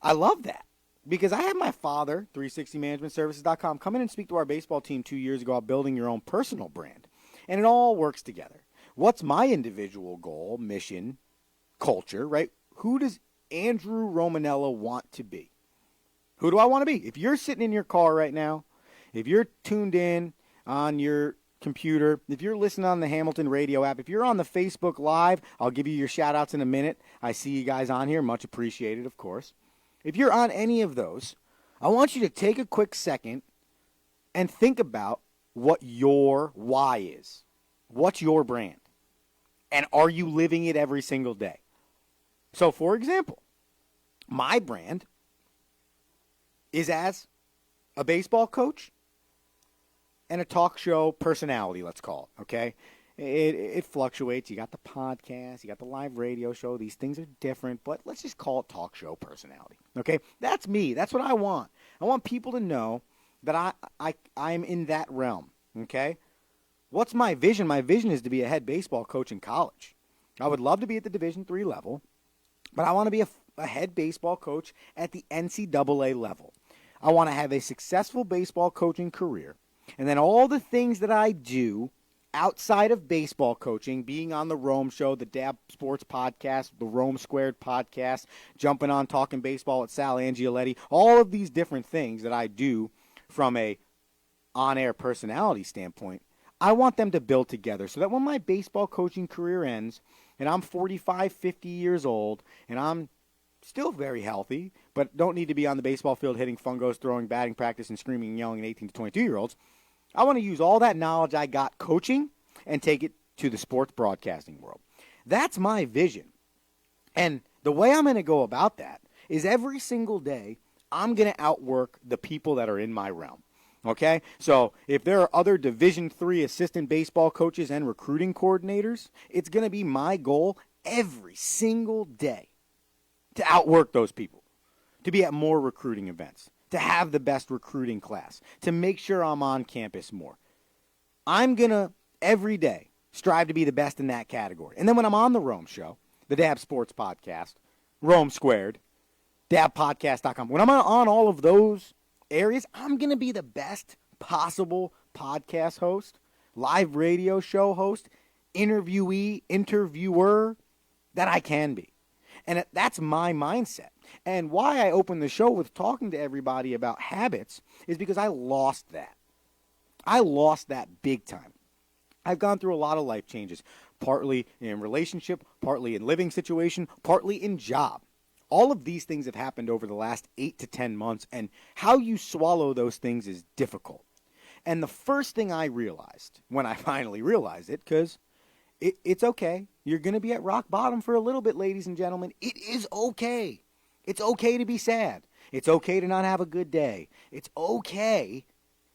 I love that because I had my father, 360managementservices.com, come in and speak to our baseball team 2 years ago about building your own personal brand. And it all works together. What's my individual goal, mission, culture, right? Who does Andrew Romanella want to be? Who do I want to be? If you're sitting in your car right now, if you're tuned in on your computer, if you're listening on the Hamilton radio app, if you're on the Facebook Live, I'll give you your shout outs in a minute. I see you guys on here. Much appreciated, of course. If you're on any of those, I want you to take a quick second and think about what your why is. What's your brand? And are you living it every single day? So, for example, my brand is as a baseball coach and a talk show personality, let's call it, okay? It fluctuates. You got the podcast, you got the live radio show. These things are different, but let's just call it talk show personality, okay? That's me. That's what I want. I want people to know that I'm in that realm, okay? What's my vision? My vision is to be a head baseball coach in college. I would love to be at the Division III level, but I want to be a head baseball coach at the NCAA level. I want to have a successful baseball coaching career. And then all the things that I do outside of baseball coaching, being on the Rome Show, the Dab Sports Podcast, the Rome Squared Podcast, jumping on Talking Baseball with Sal Angioletti, all of these different things that I do from a on-air personality standpoint, I want them to build together so that when my baseball coaching career ends and I'm 45, 50 years old and I'm still very healthy, but don't need to be on the baseball field hitting fungos, throwing batting practice, and screaming and yelling at 18 to 22-year-olds, I want to use all that knowledge I got coaching and take it to the sports broadcasting world. That's my vision. And the way I'm going to go about that is every single day I'm going to outwork the people that are in my realm. Okay? So if there are other Division III assistant baseball coaches and recruiting coordinators, it's going to be my goal every single day to outwork those people, to be at more recruiting events, to have the best recruiting class, to make sure I'm on campus more. I'm going to, every day, strive to be the best in that category. And then when I'm on the Rome Show, the Dab Sports Podcast, Rome Squared, dabpodcast.com, when I'm on all of those areas, I'm going to be the best possible podcast host, live radio show host, interviewee, interviewer that I can be. And that's my mindset. And why I opened the show with talking to everybody about habits is because I lost that. I lost that big time. I've gone through a lot of life changes, partly in relationship, partly in living situation, partly in job. All of these things have happened over the last 8 to 10 months, and how you swallow those things is difficult. And the first thing I realized, when I finally realized it, because it's okay. You're going to be at rock bottom for a little bit, ladies and gentlemen. It is okay. It's okay to be sad. It's okay to not have a good day. It's okay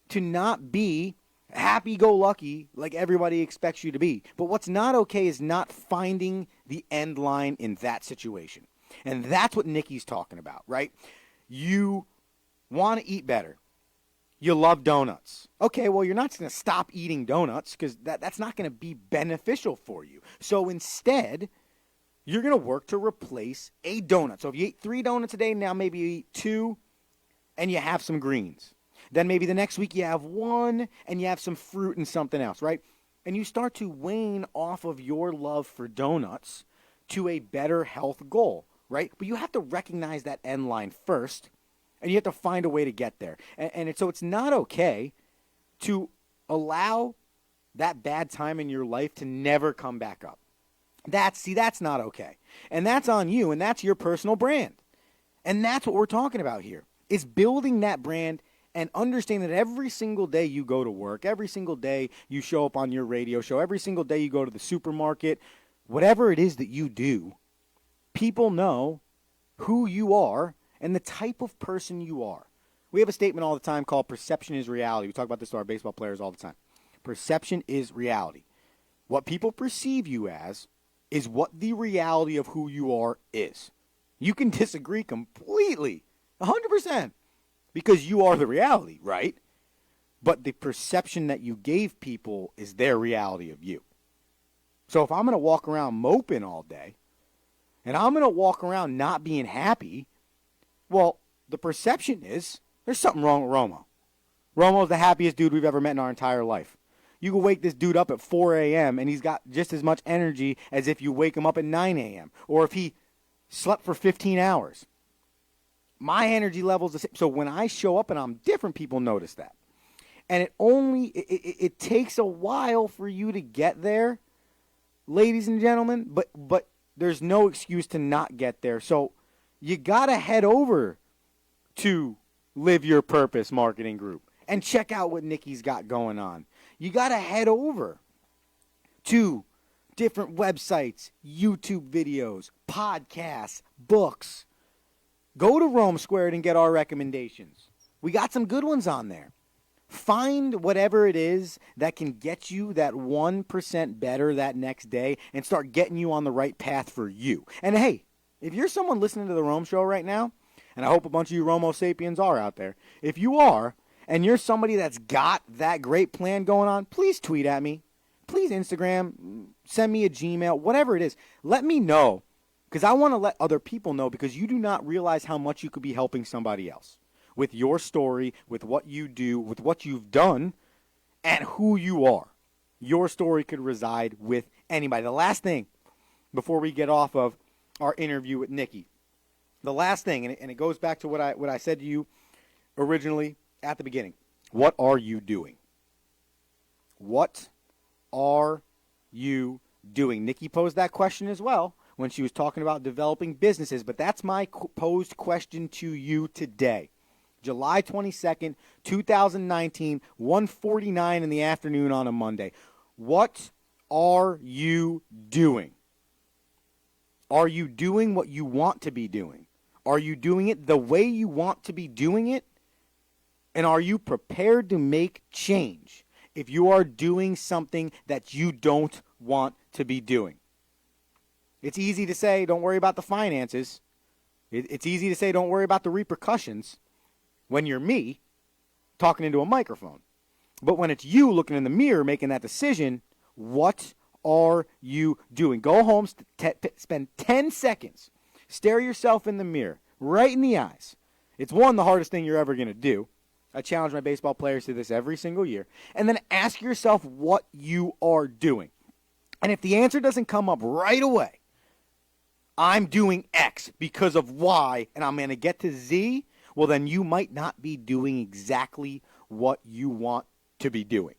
to not be happy-go-lucky like everybody expects you to be. But what's not okay is not finding the end line in that situation. And that's what Nikkie's talking about, right? You want to eat better. You love donuts. Okay, well, you're not going to stop eating donuts because that's not going to be beneficial for you. So instead, you're going to work to replace a donut. So if you eat 3 donuts a day, now maybe you eat 2, and you have some greens. Then maybe the next week you have one and you have some fruit and something else, right? And you start to wane off of your love for donuts to a better health goal, right? But you have to recognize that end line first, and you have to find a way to get there. So it's not okay to allow that bad time in your life to never come back up. That's not okay. And that's on you, and that's your personal brand. And that's what we're talking about here, is building that brand and understand that every single day you go to work, every single day you show up on your radio show, every single day you go to the supermarket, whatever it is that you do, people know who you are and the type of person you are. We have a statement all the time called perception is reality. We talk about this to our baseball players all the time. Perception is reality. What people perceive you as is what the reality of who you are is. You can disagree completely, 100%. Because you are the reality, right? But the perception that you gave people is their reality of you. So if I'm going to walk around moping all day, and I'm going to walk around not being happy, well, the perception is there's something wrong with Romo. Romo's the happiest dude we've ever met in our entire life. You can wake this dude up at 4 a.m., and he's got just as much energy as if you wake him up at 9 a.m., or if he slept for 15 hours. My energy level's the same. So when I show up and I'm different, people notice that. And it takes a while for you to get there, ladies and gentlemen, but there's no excuse to not get there. So you got to head over to Live Your Purpose Marketing Group and check out what Nikkie's got going on. You got to head over to different websites, YouTube videos, podcasts, books. Go to Rome Squared and get our recommendations. We got some good ones on there. Find whatever it is that can get you that 1% better that next day and start getting you on the right path for you. And hey, if you're someone listening to the Rome Show right now, and I hope a bunch of you Romo Sapiens are out there, if you are, and you're somebody that's got that great plan going on, please tweet at me. Please Instagram, send me a Gmail, whatever it is. Let me know. Because I want to let other people know, because you do not realize how much you could be helping somebody else with your story, with what you do, with what you've done, and who you are. Your story could reside with anybody. The last thing before we get off of our interview with Nikkie, the last thing, and it goes back to what I said to you originally at the beginning. What are you doing? What are you doing? Nikkie posed that question as well when she was talking about developing businesses, but that's my posed question to you today. July 22nd, 2019, 1:49 in the afternoon on a Monday. What are you doing? Are you doing what you want to be doing? Are you doing it the way you want to be doing it? And are you prepared to make change if you are doing something that you don't want to be doing? It's easy to say, don't worry about the finances. It's easy to say, don't worry about the repercussions when you're me talking into a microphone. But when it's you looking in the mirror making that decision, what are you doing? Go home, spend 10 seconds, stare yourself in the mirror, right in the eyes. It's the hardest thing you're ever going to do. I challenge my baseball players to this every single year. And then ask yourself what you are doing. And if the answer doesn't come up right away, I'm doing X because of Y, and I'm going to get to Z, well, then you might not be doing exactly what you want to be doing.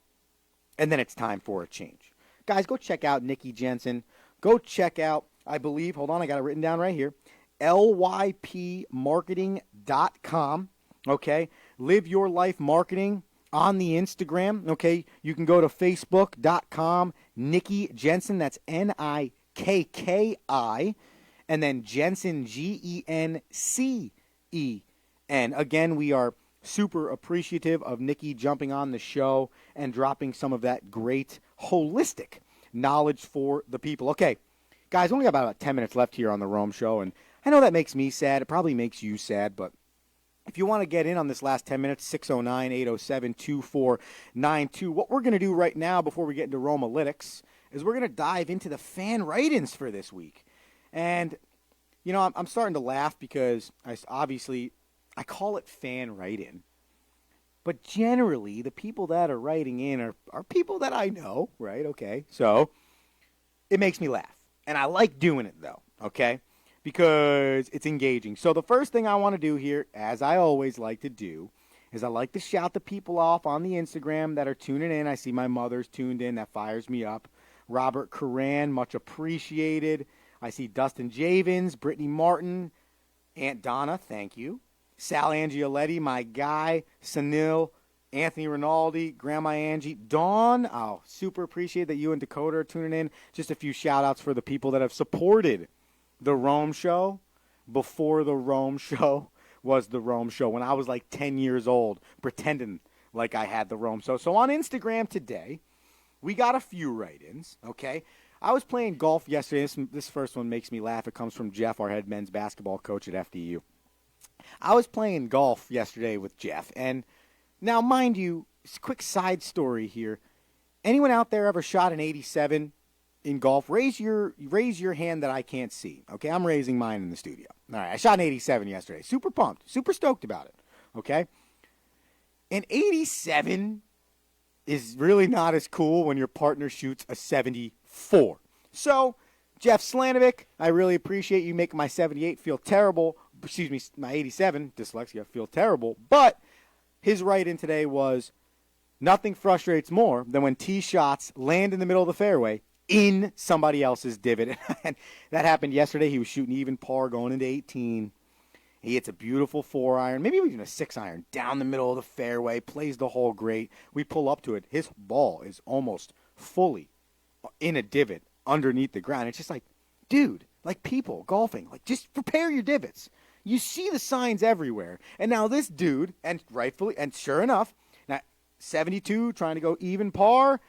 And then it's time for a change. Guys, go check out Nikkie Jensen. Go check out, I believe, hold on, I got it written down right here, lypmarketing.com, okay? Live Your Life Marketing on the Instagram, okay? You can go to facebook.com, Nikkie Jensen, that's Nikki, and then Jensen, Gencen. Again, we are super appreciative of Nikkie jumping on the show and dropping some of that great holistic knowledge for the people. Okay, guys, only got about 10 minutes left here on the Rome Show, and I know that makes me sad. It probably makes you sad, but if you want to get in on this last 10 minutes, 609-807-2492. What we're going to do right now before we get into Romalytics is we're going to dive into the fan write-ins for this week. And, you know, I'm starting to laugh because I I call it fan write-in. But generally, the people that are writing in are people that I know, right? Okay. So it makes me laugh. And I like doing it, though, okay? Because it's engaging. So the first thing I want to do here, as I always like to do, is I like to shout the people off on the Instagram that are tuning in. I see my mother's tuned in. That fires me up. Robert Coran, much appreciated. I see Dustin Javins, Brittany Martin, Aunt Donna, thank you. Sal Angioletti, my guy. Sunil, Anthony Rinaldi, Grandma Angie, Dawn. Oh, super appreciate that you and Dakota are tuning in. Just a few shout-outs for the people that have supported the Rome Show before the Rome Show was the Rome Show, when I was like 10 years old, pretending like I had the Rome Show. So on Instagram today, we got a few write-ins, okay? I was playing golf yesterday. This first one makes me laugh. It comes from Jeff, our head men's basketball coach at FDU. I was playing golf yesterday with Jeff, and now, mind you, quick side story here. Anyone out there ever shot an 87 in golf? Raise your hand that I can't see. Okay, I'm raising mine in the studio. All right, I shot an 87 yesterday. Super pumped, super stoked about it. Okay, an 87 is really not as cool when your partner shoots a 74. So, Jeff Slanovic, I really appreciate you making my 78 feel terrible. Excuse me, my 87, dyslexia, feel terrible. But his write-in today was, nothing frustrates more than when tee shots land in the middle of the fairway in somebody else's divot. And that happened yesterday. He was shooting even par going into 18. He hits a beautiful 4-iron, maybe even a 6-iron, down the middle of the fairway, plays the hole great. We pull up to it. His ball is almost fully in a divot underneath the ground. It's just like, dude, like people golfing, like just prepare your divots. You see the signs everywhere. And now this dude, and rightfully, and sure enough, now 72, trying to go even par,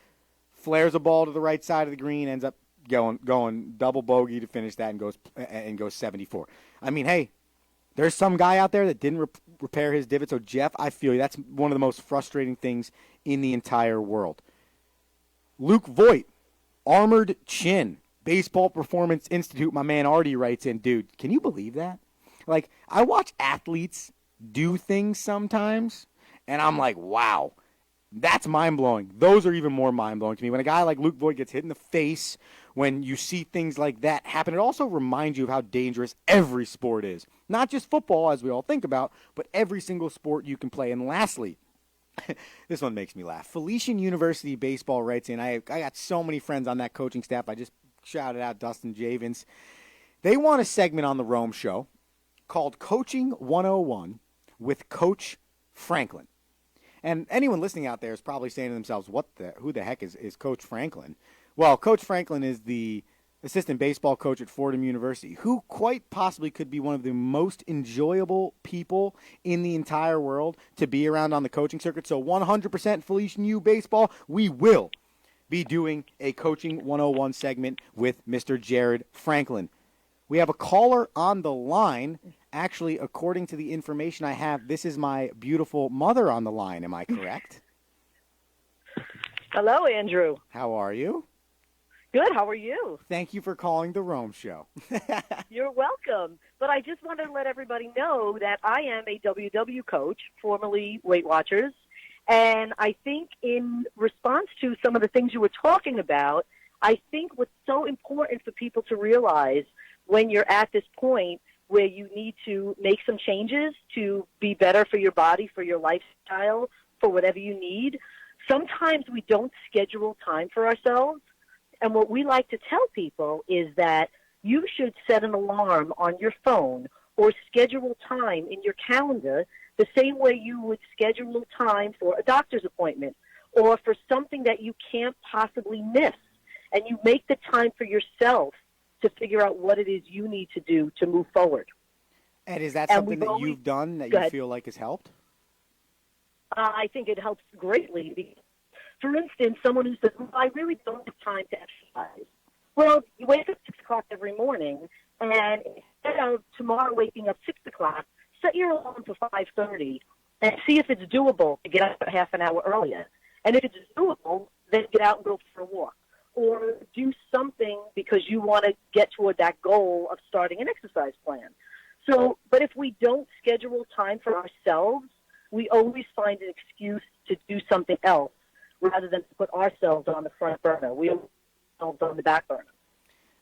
flares a ball to the right side of the green, ends up going double bogey to finish that, and goes 74. I mean, hey, there's some guy out there that didn't repair his divot. So, Jeff, I feel you. That's one of the most frustrating things in the entire world. Luke Voigt, Armored Chin, Baseball Performance Institute, my man Artie writes in, dude, can you believe that? Like, I watch athletes do things sometimes, and I'm like, wow, that's mind-blowing. Those are even more mind-blowing to me. When a guy like Luke Voigt gets hit in the face, when you see things like that happen, it also reminds you of how dangerous every sport is. Not just football, as we all think about, but every single sport you can play. And lastly, this one makes me laugh. Felician University Baseball writes in, I got so many friends on that coaching staff. I just shouted out Dustin Javins. They want a segment on the Rome Show called Coaching 101 with Coach Franklin. And anyone listening out there is probably saying to themselves, who the heck is Coach Franklin? Well, Coach Franklin is the assistant baseball coach at Fordham University, who quite possibly could be one of the most enjoyable people in the entire world to be around on the coaching circuit. So 100% Felician U baseball, we will be doing a Coaching 101 segment with Mr. Jared Franklin. We have a caller on the line. Actually, according to the information I have, this is my beautiful mother on the line. Am I correct? Hello, Andrew. How are you? Good. How are you? Thank you for calling the Rome Show. You're welcome. But I just wanted to let everybody know that I am a WW coach, formerly Weight Watchers. And I think in response to some of the things you were talking about, I think what's so important for people to realize when you're at this point where you need to make some changes to be better for your body, for your lifestyle, for whatever you need, sometimes we don't schedule time for ourselves. And what we like to tell people is that you should set an alarm on your phone or schedule time in your calendar the same way you would schedule time for a doctor's appointment or for something that you can't possibly miss. And you make the time for yourself to figure out what it is you need to do to move forward. And is that something that you've done that you feel like has helped? I think it helps greatly. For instance, someone who says, well, I really don't have time to exercise. Well, you wake up 6 o'clock every morning, and instead of tomorrow waking up 6 o'clock, set your alarm for 5:30 and see if it's doable to get up a half an hour earlier. And if it's doable, then get out and go for a walk. Or do something because you want to get toward that goal of starting an exercise plan. So, but if we don't schedule time for ourselves, we always find an excuse to do something else rather than to put ourselves on the front burner. We put ourselves on the back burner.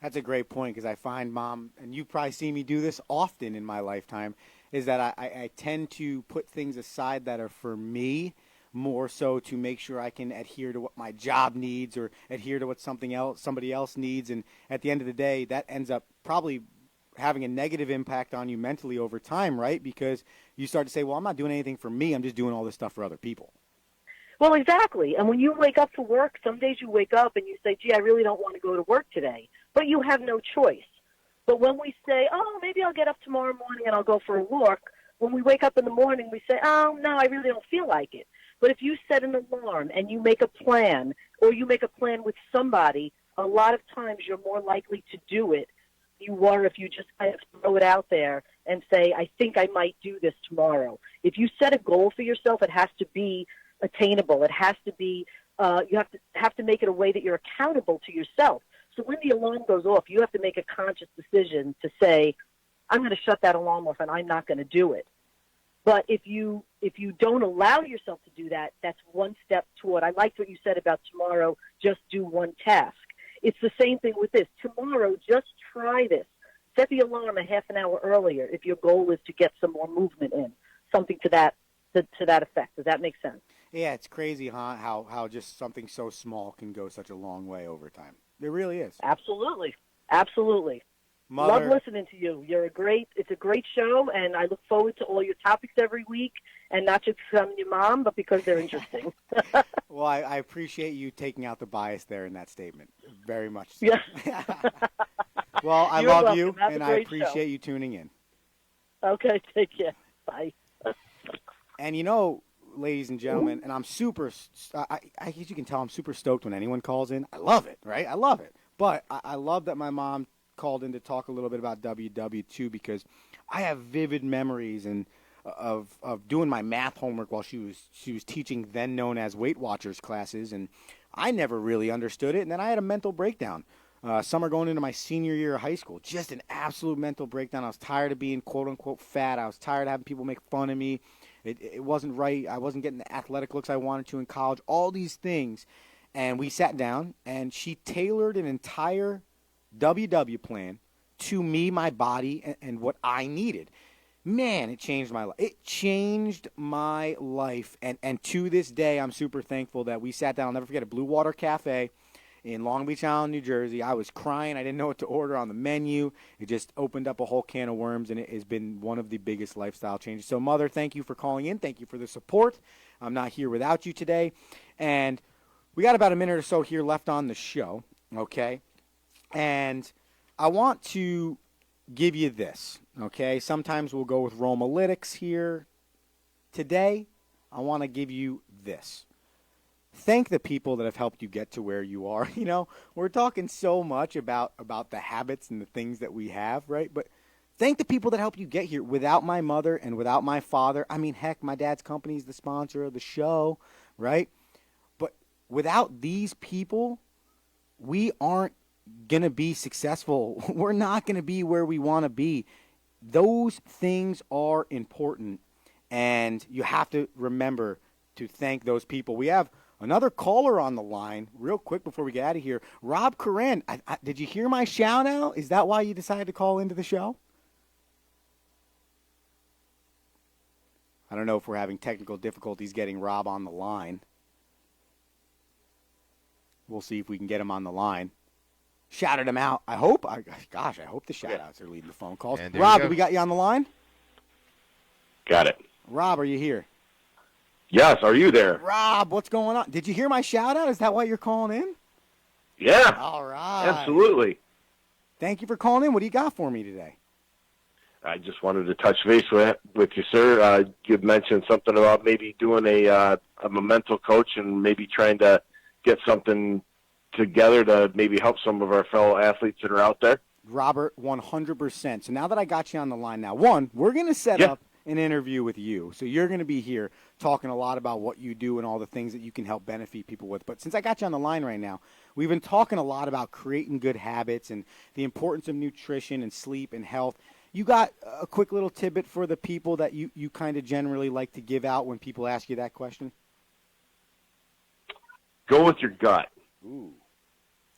That's a great point, because I find, Mom, and you probably see me do this often in my lifetime, is that I tend to put things aside that are for me more so to make sure I can adhere to what my job needs or adhere to what somebody else needs. And at the end of the day, that ends up probably having a negative impact on you mentally over time, right? Because you start to say, well, I'm not doing anything for me. I'm just doing all this stuff for other people. Well, exactly. And when you wake up to work, some days you wake up and you say, gee, I really don't want to go to work today. But you have no choice. But when we say, oh, maybe I'll get up tomorrow morning and I'll go for a walk, when we wake up in the morning, we say, oh, no, I really don't feel like it. But if you set an alarm and you make a plan, or you make a plan with somebody, a lot of times you're more likely to do it than you are if you just kind of throw it out there and say, I think I might do this tomorrow. If you set a goal for yourself, it has to be attainable. It has to be, you have to make it a way that you're accountable to yourself. So when the alarm goes off, you have to make a conscious decision to say, I'm going to shut that alarm off and I'm not going to do it. But if you don't allow yourself to do that, that's one step toward. I liked what you said about tomorrow, just do one task. It's the same thing with this. Tomorrow, just try this. Set the alarm a half an hour earlier if your goal is to get some more movement in, something to that effect. Does that make sense? Yeah, it's crazy, huh? How just something so small can go such a long way over time. It really is. Absolutely. Absolutely. Mother, love listening to you. It's a great show, and I look forward to all your topics every week, and not just because I'm your mom, but because they're interesting. Well, I appreciate you taking out the bias there in that statement. Very much so. Yeah. Well, I You're love welcome. you, Have a and I great appreciate show. you tuning in. Okay, take care. Bye. And ladies and gentlemen, and I'm super, I guess you can tell I'm super stoked when anyone calls in. I love it, right? I love it. But I love that my mom called in to talk a little bit about WW too, because I have vivid memories of doing my math homework while she was teaching then known as Weight Watchers classes, and I never really understood it. And then I had a mental breakdown. Summer going into my senior year of high school, just an absolute mental breakdown. I was tired of being quote unquote fat. I was tired of having people make fun of me. It wasn't right. I wasn't getting the athletic looks I wanted to in college. All these things. And we sat down, and she tailored an entire WW plan to me, my body, and what I needed. Man, it changed my life. It changed my life. And to this day, I'm super thankful that we sat down. I'll never forget it. Blue Water Cafe in Long Beach Island, New Jersey. I was crying. I didn't know what to order on the menu. It just opened up a whole can of worms, and it has been one of the biggest lifestyle changes. So, Mother, thank you for calling in. Thank you for the support. I'm not here without you today. And we got about a minute or so here left on the show, okay? And I want to give you this, okay? Sometimes we'll go with Romalytics here. Today, I want to give you this. Thank the people that have helped you get to where you are. We're talking so much about the habits and the things that we have, right? But thank the people that helped you get here. Without my mother and without my father, I mean, heck, my dad's company is the sponsor of the show, right? But without these people, we aren't going to be successful. We're not going to be where we want to be. Those things are important, and you have to remember to thank those people. We have another caller on the line real quick before we get out of here. Rob Coran, did you hear my shout out? Is that why you decided to call into the show? I don't know if we're having technical difficulties getting Rob on the line. We'll see if we can get him on the line. Shouted him out. I hope the shout-outs are leading the phone calls. Rob, we got you on the line? Got it. Rob, are you here? Yes, are you there? Rob, what's going on? Did you hear my shout-out? Is that why you're calling in? Yeah. All right. Absolutely. Thank you for calling in. What do you got for me today? I just wanted to touch base with you, sir. You mentioned something about maybe doing a mental coach and maybe trying to get something together to maybe help some of our fellow athletes that are out there. Robert, 100%. So now that I got you on the line now, we're going to set up an interview with you. So you're going to be here talking a lot about what you do and all the things that you can help benefit people with. But since I got you on the line right now, we've been talking a lot about creating good habits and the importance of nutrition and sleep and health. You got a quick little tidbit for the people that you kind of generally like to give out when people ask you that question? Go with your gut. Ooh,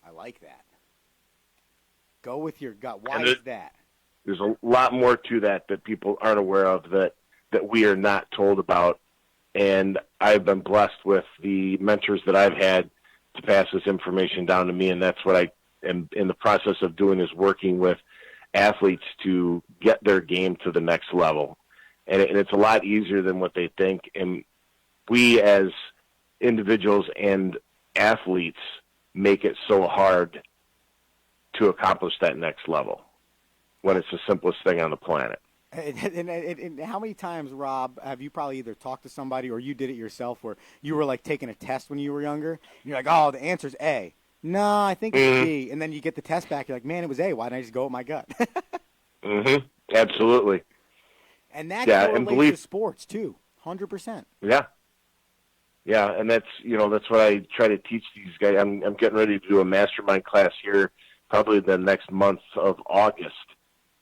I like that. Go with your gut. Why And is that? There's a lot more to that people aren't aware of that we are not told about. And I've been blessed with the mentors that I've had to pass this information down to me, and that's what I am in the process of doing, is working with athletes to get their game to the next level. And it's a lot easier than what they think. And we as individuals and athletes make it so hard to accomplish that next level when it's the simplest thing on the planet. And how many times, Rob, have you probably either talked to somebody or you did it yourself where you were like taking a test when you were younger? And you're like, oh, the answer's A. No, I think it's B. And then you get the test back. You're like, man, it was A. Why didn't I just go with my gut? Absolutely. And that correlates to sports, too. 100%. Yeah. Yeah, and that's what I try to teach these guys. I'm getting ready to do a mastermind class here probably the next month of August.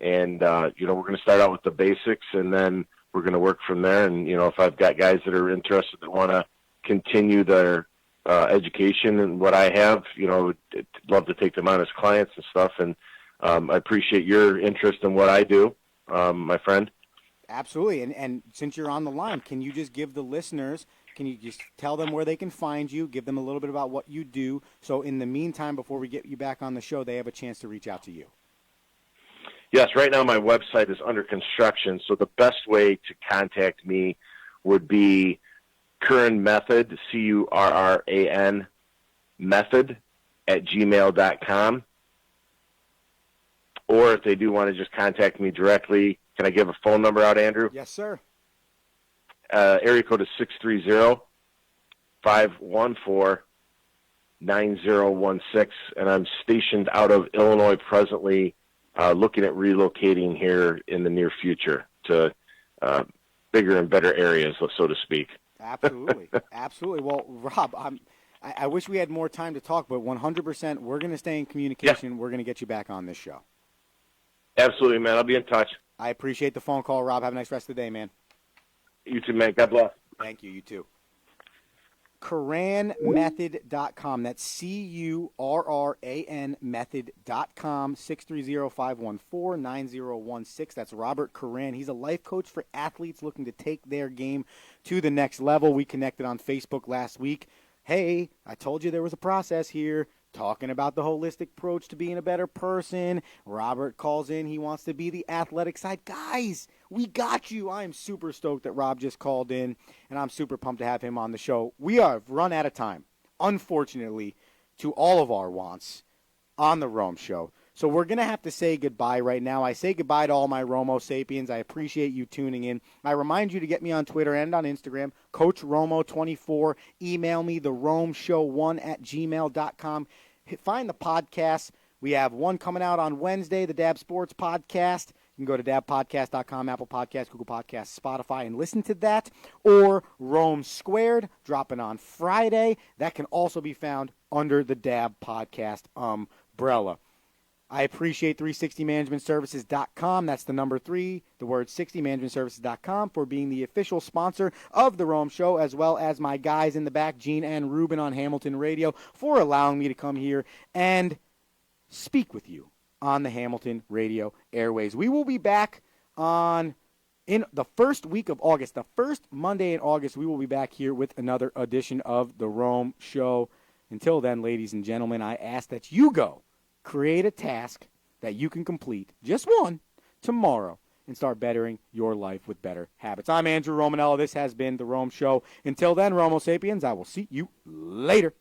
And, we're going to start out with the basics, and then we're going to work from there. And, if I've got guys that are interested that want to continue their education and what I have, I'd love to take them on as clients and stuff. And I appreciate your interest in what I do, my friend. Absolutely. And since you're on the line, can you just give the listeners, can you just tell them where they can find you, give them a little bit about what you do, so in the meantime, before we get you back on the show, they have a chance to reach out to you? Yes, right now my website is under construction, so the best way to contact me would be Curran Method, Curran Method @gmail.com. Or if they do want to just contact me directly, can I give a phone number out, Andrew? Yes, sir. Area code is 630-514-9016, and I'm stationed out of Illinois presently, looking at relocating here in the near future to bigger and better areas, so to speak. Absolutely. Absolutely. Well, Rob, I wish we had more time to talk, but 100% we're going to stay in communication. Yeah. We're going to get you back on this show. Absolutely, man. I'll be in touch. I appreciate the phone call, Rob. Have a nice rest of the day, man. You too, man. God bless. Thank you. You too. CurranMethod.com. That's CURRAN method.com. 630-514-9016. That's Robert Curran. He's a life coach for athletes looking to take their game to the next level. We connected on Facebook last week. Hey, I told you there was a process here. Talking about the holistic approach to being a better person. Robert calls in. He wants to be the athletic side. Guys, we got you. I am super stoked that Rob just called in, and I'm super pumped to have him on the show. We have run out of time, unfortunately, to all of our wants on the Rome Show. So we're going to have to say goodbye right now. I say goodbye to all my Romo Sapiens. I appreciate you tuning in. I remind you to get me on Twitter and on Instagram, Coach Romo24. Email me, theromeshow1@gmail.com. Find the podcasts. We have one coming out on Wednesday, the Dab Sports Podcast. You can go to dabpodcast.com, Apple Podcasts, Google Podcasts, Spotify, and listen to that. Or Rome Squared, dropping on Friday. That can also be found under the Dab Podcast umbrella. I appreciate 360managementservices.com. That's the number 3, the word 60managementservices.com, for being the official sponsor of the Rome Show, as well as my guys in the back, Gene and Ruben on Hamilton Radio, for allowing me to come here and speak with you on the Hamilton Radio airways. We will be back in the first week of August, the first Monday in August. We will be back here with another edition of the Rome Show. Until then, ladies and gentlemen, I ask that you go create a task that you can complete, just one, tomorrow, and start bettering your life with better habits. I'm Andrew Romanello. This has been The Rome Show. Until then, Romo Sapiens, I will see you later.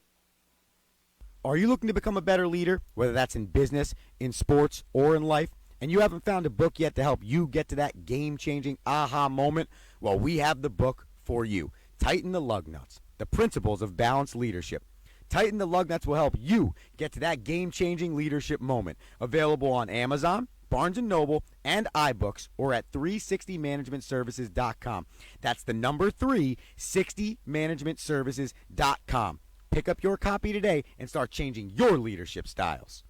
Are you looking to become a better leader, whether that's in business, in sports, or in life, and you haven't found a book yet to help you get to that game-changing aha moment? Well, we have the book for you. Tighten the Lug Nuts, The Principles of Balanced Leadership. Tighten the Lug Nuts will help you get to that game-changing leadership moment. Available on Amazon, Barnes & Noble, and iBooks, or at 360managementservices.com. That's the number 3, 60managementservices.com. Pick up your copy today and start changing your leadership styles.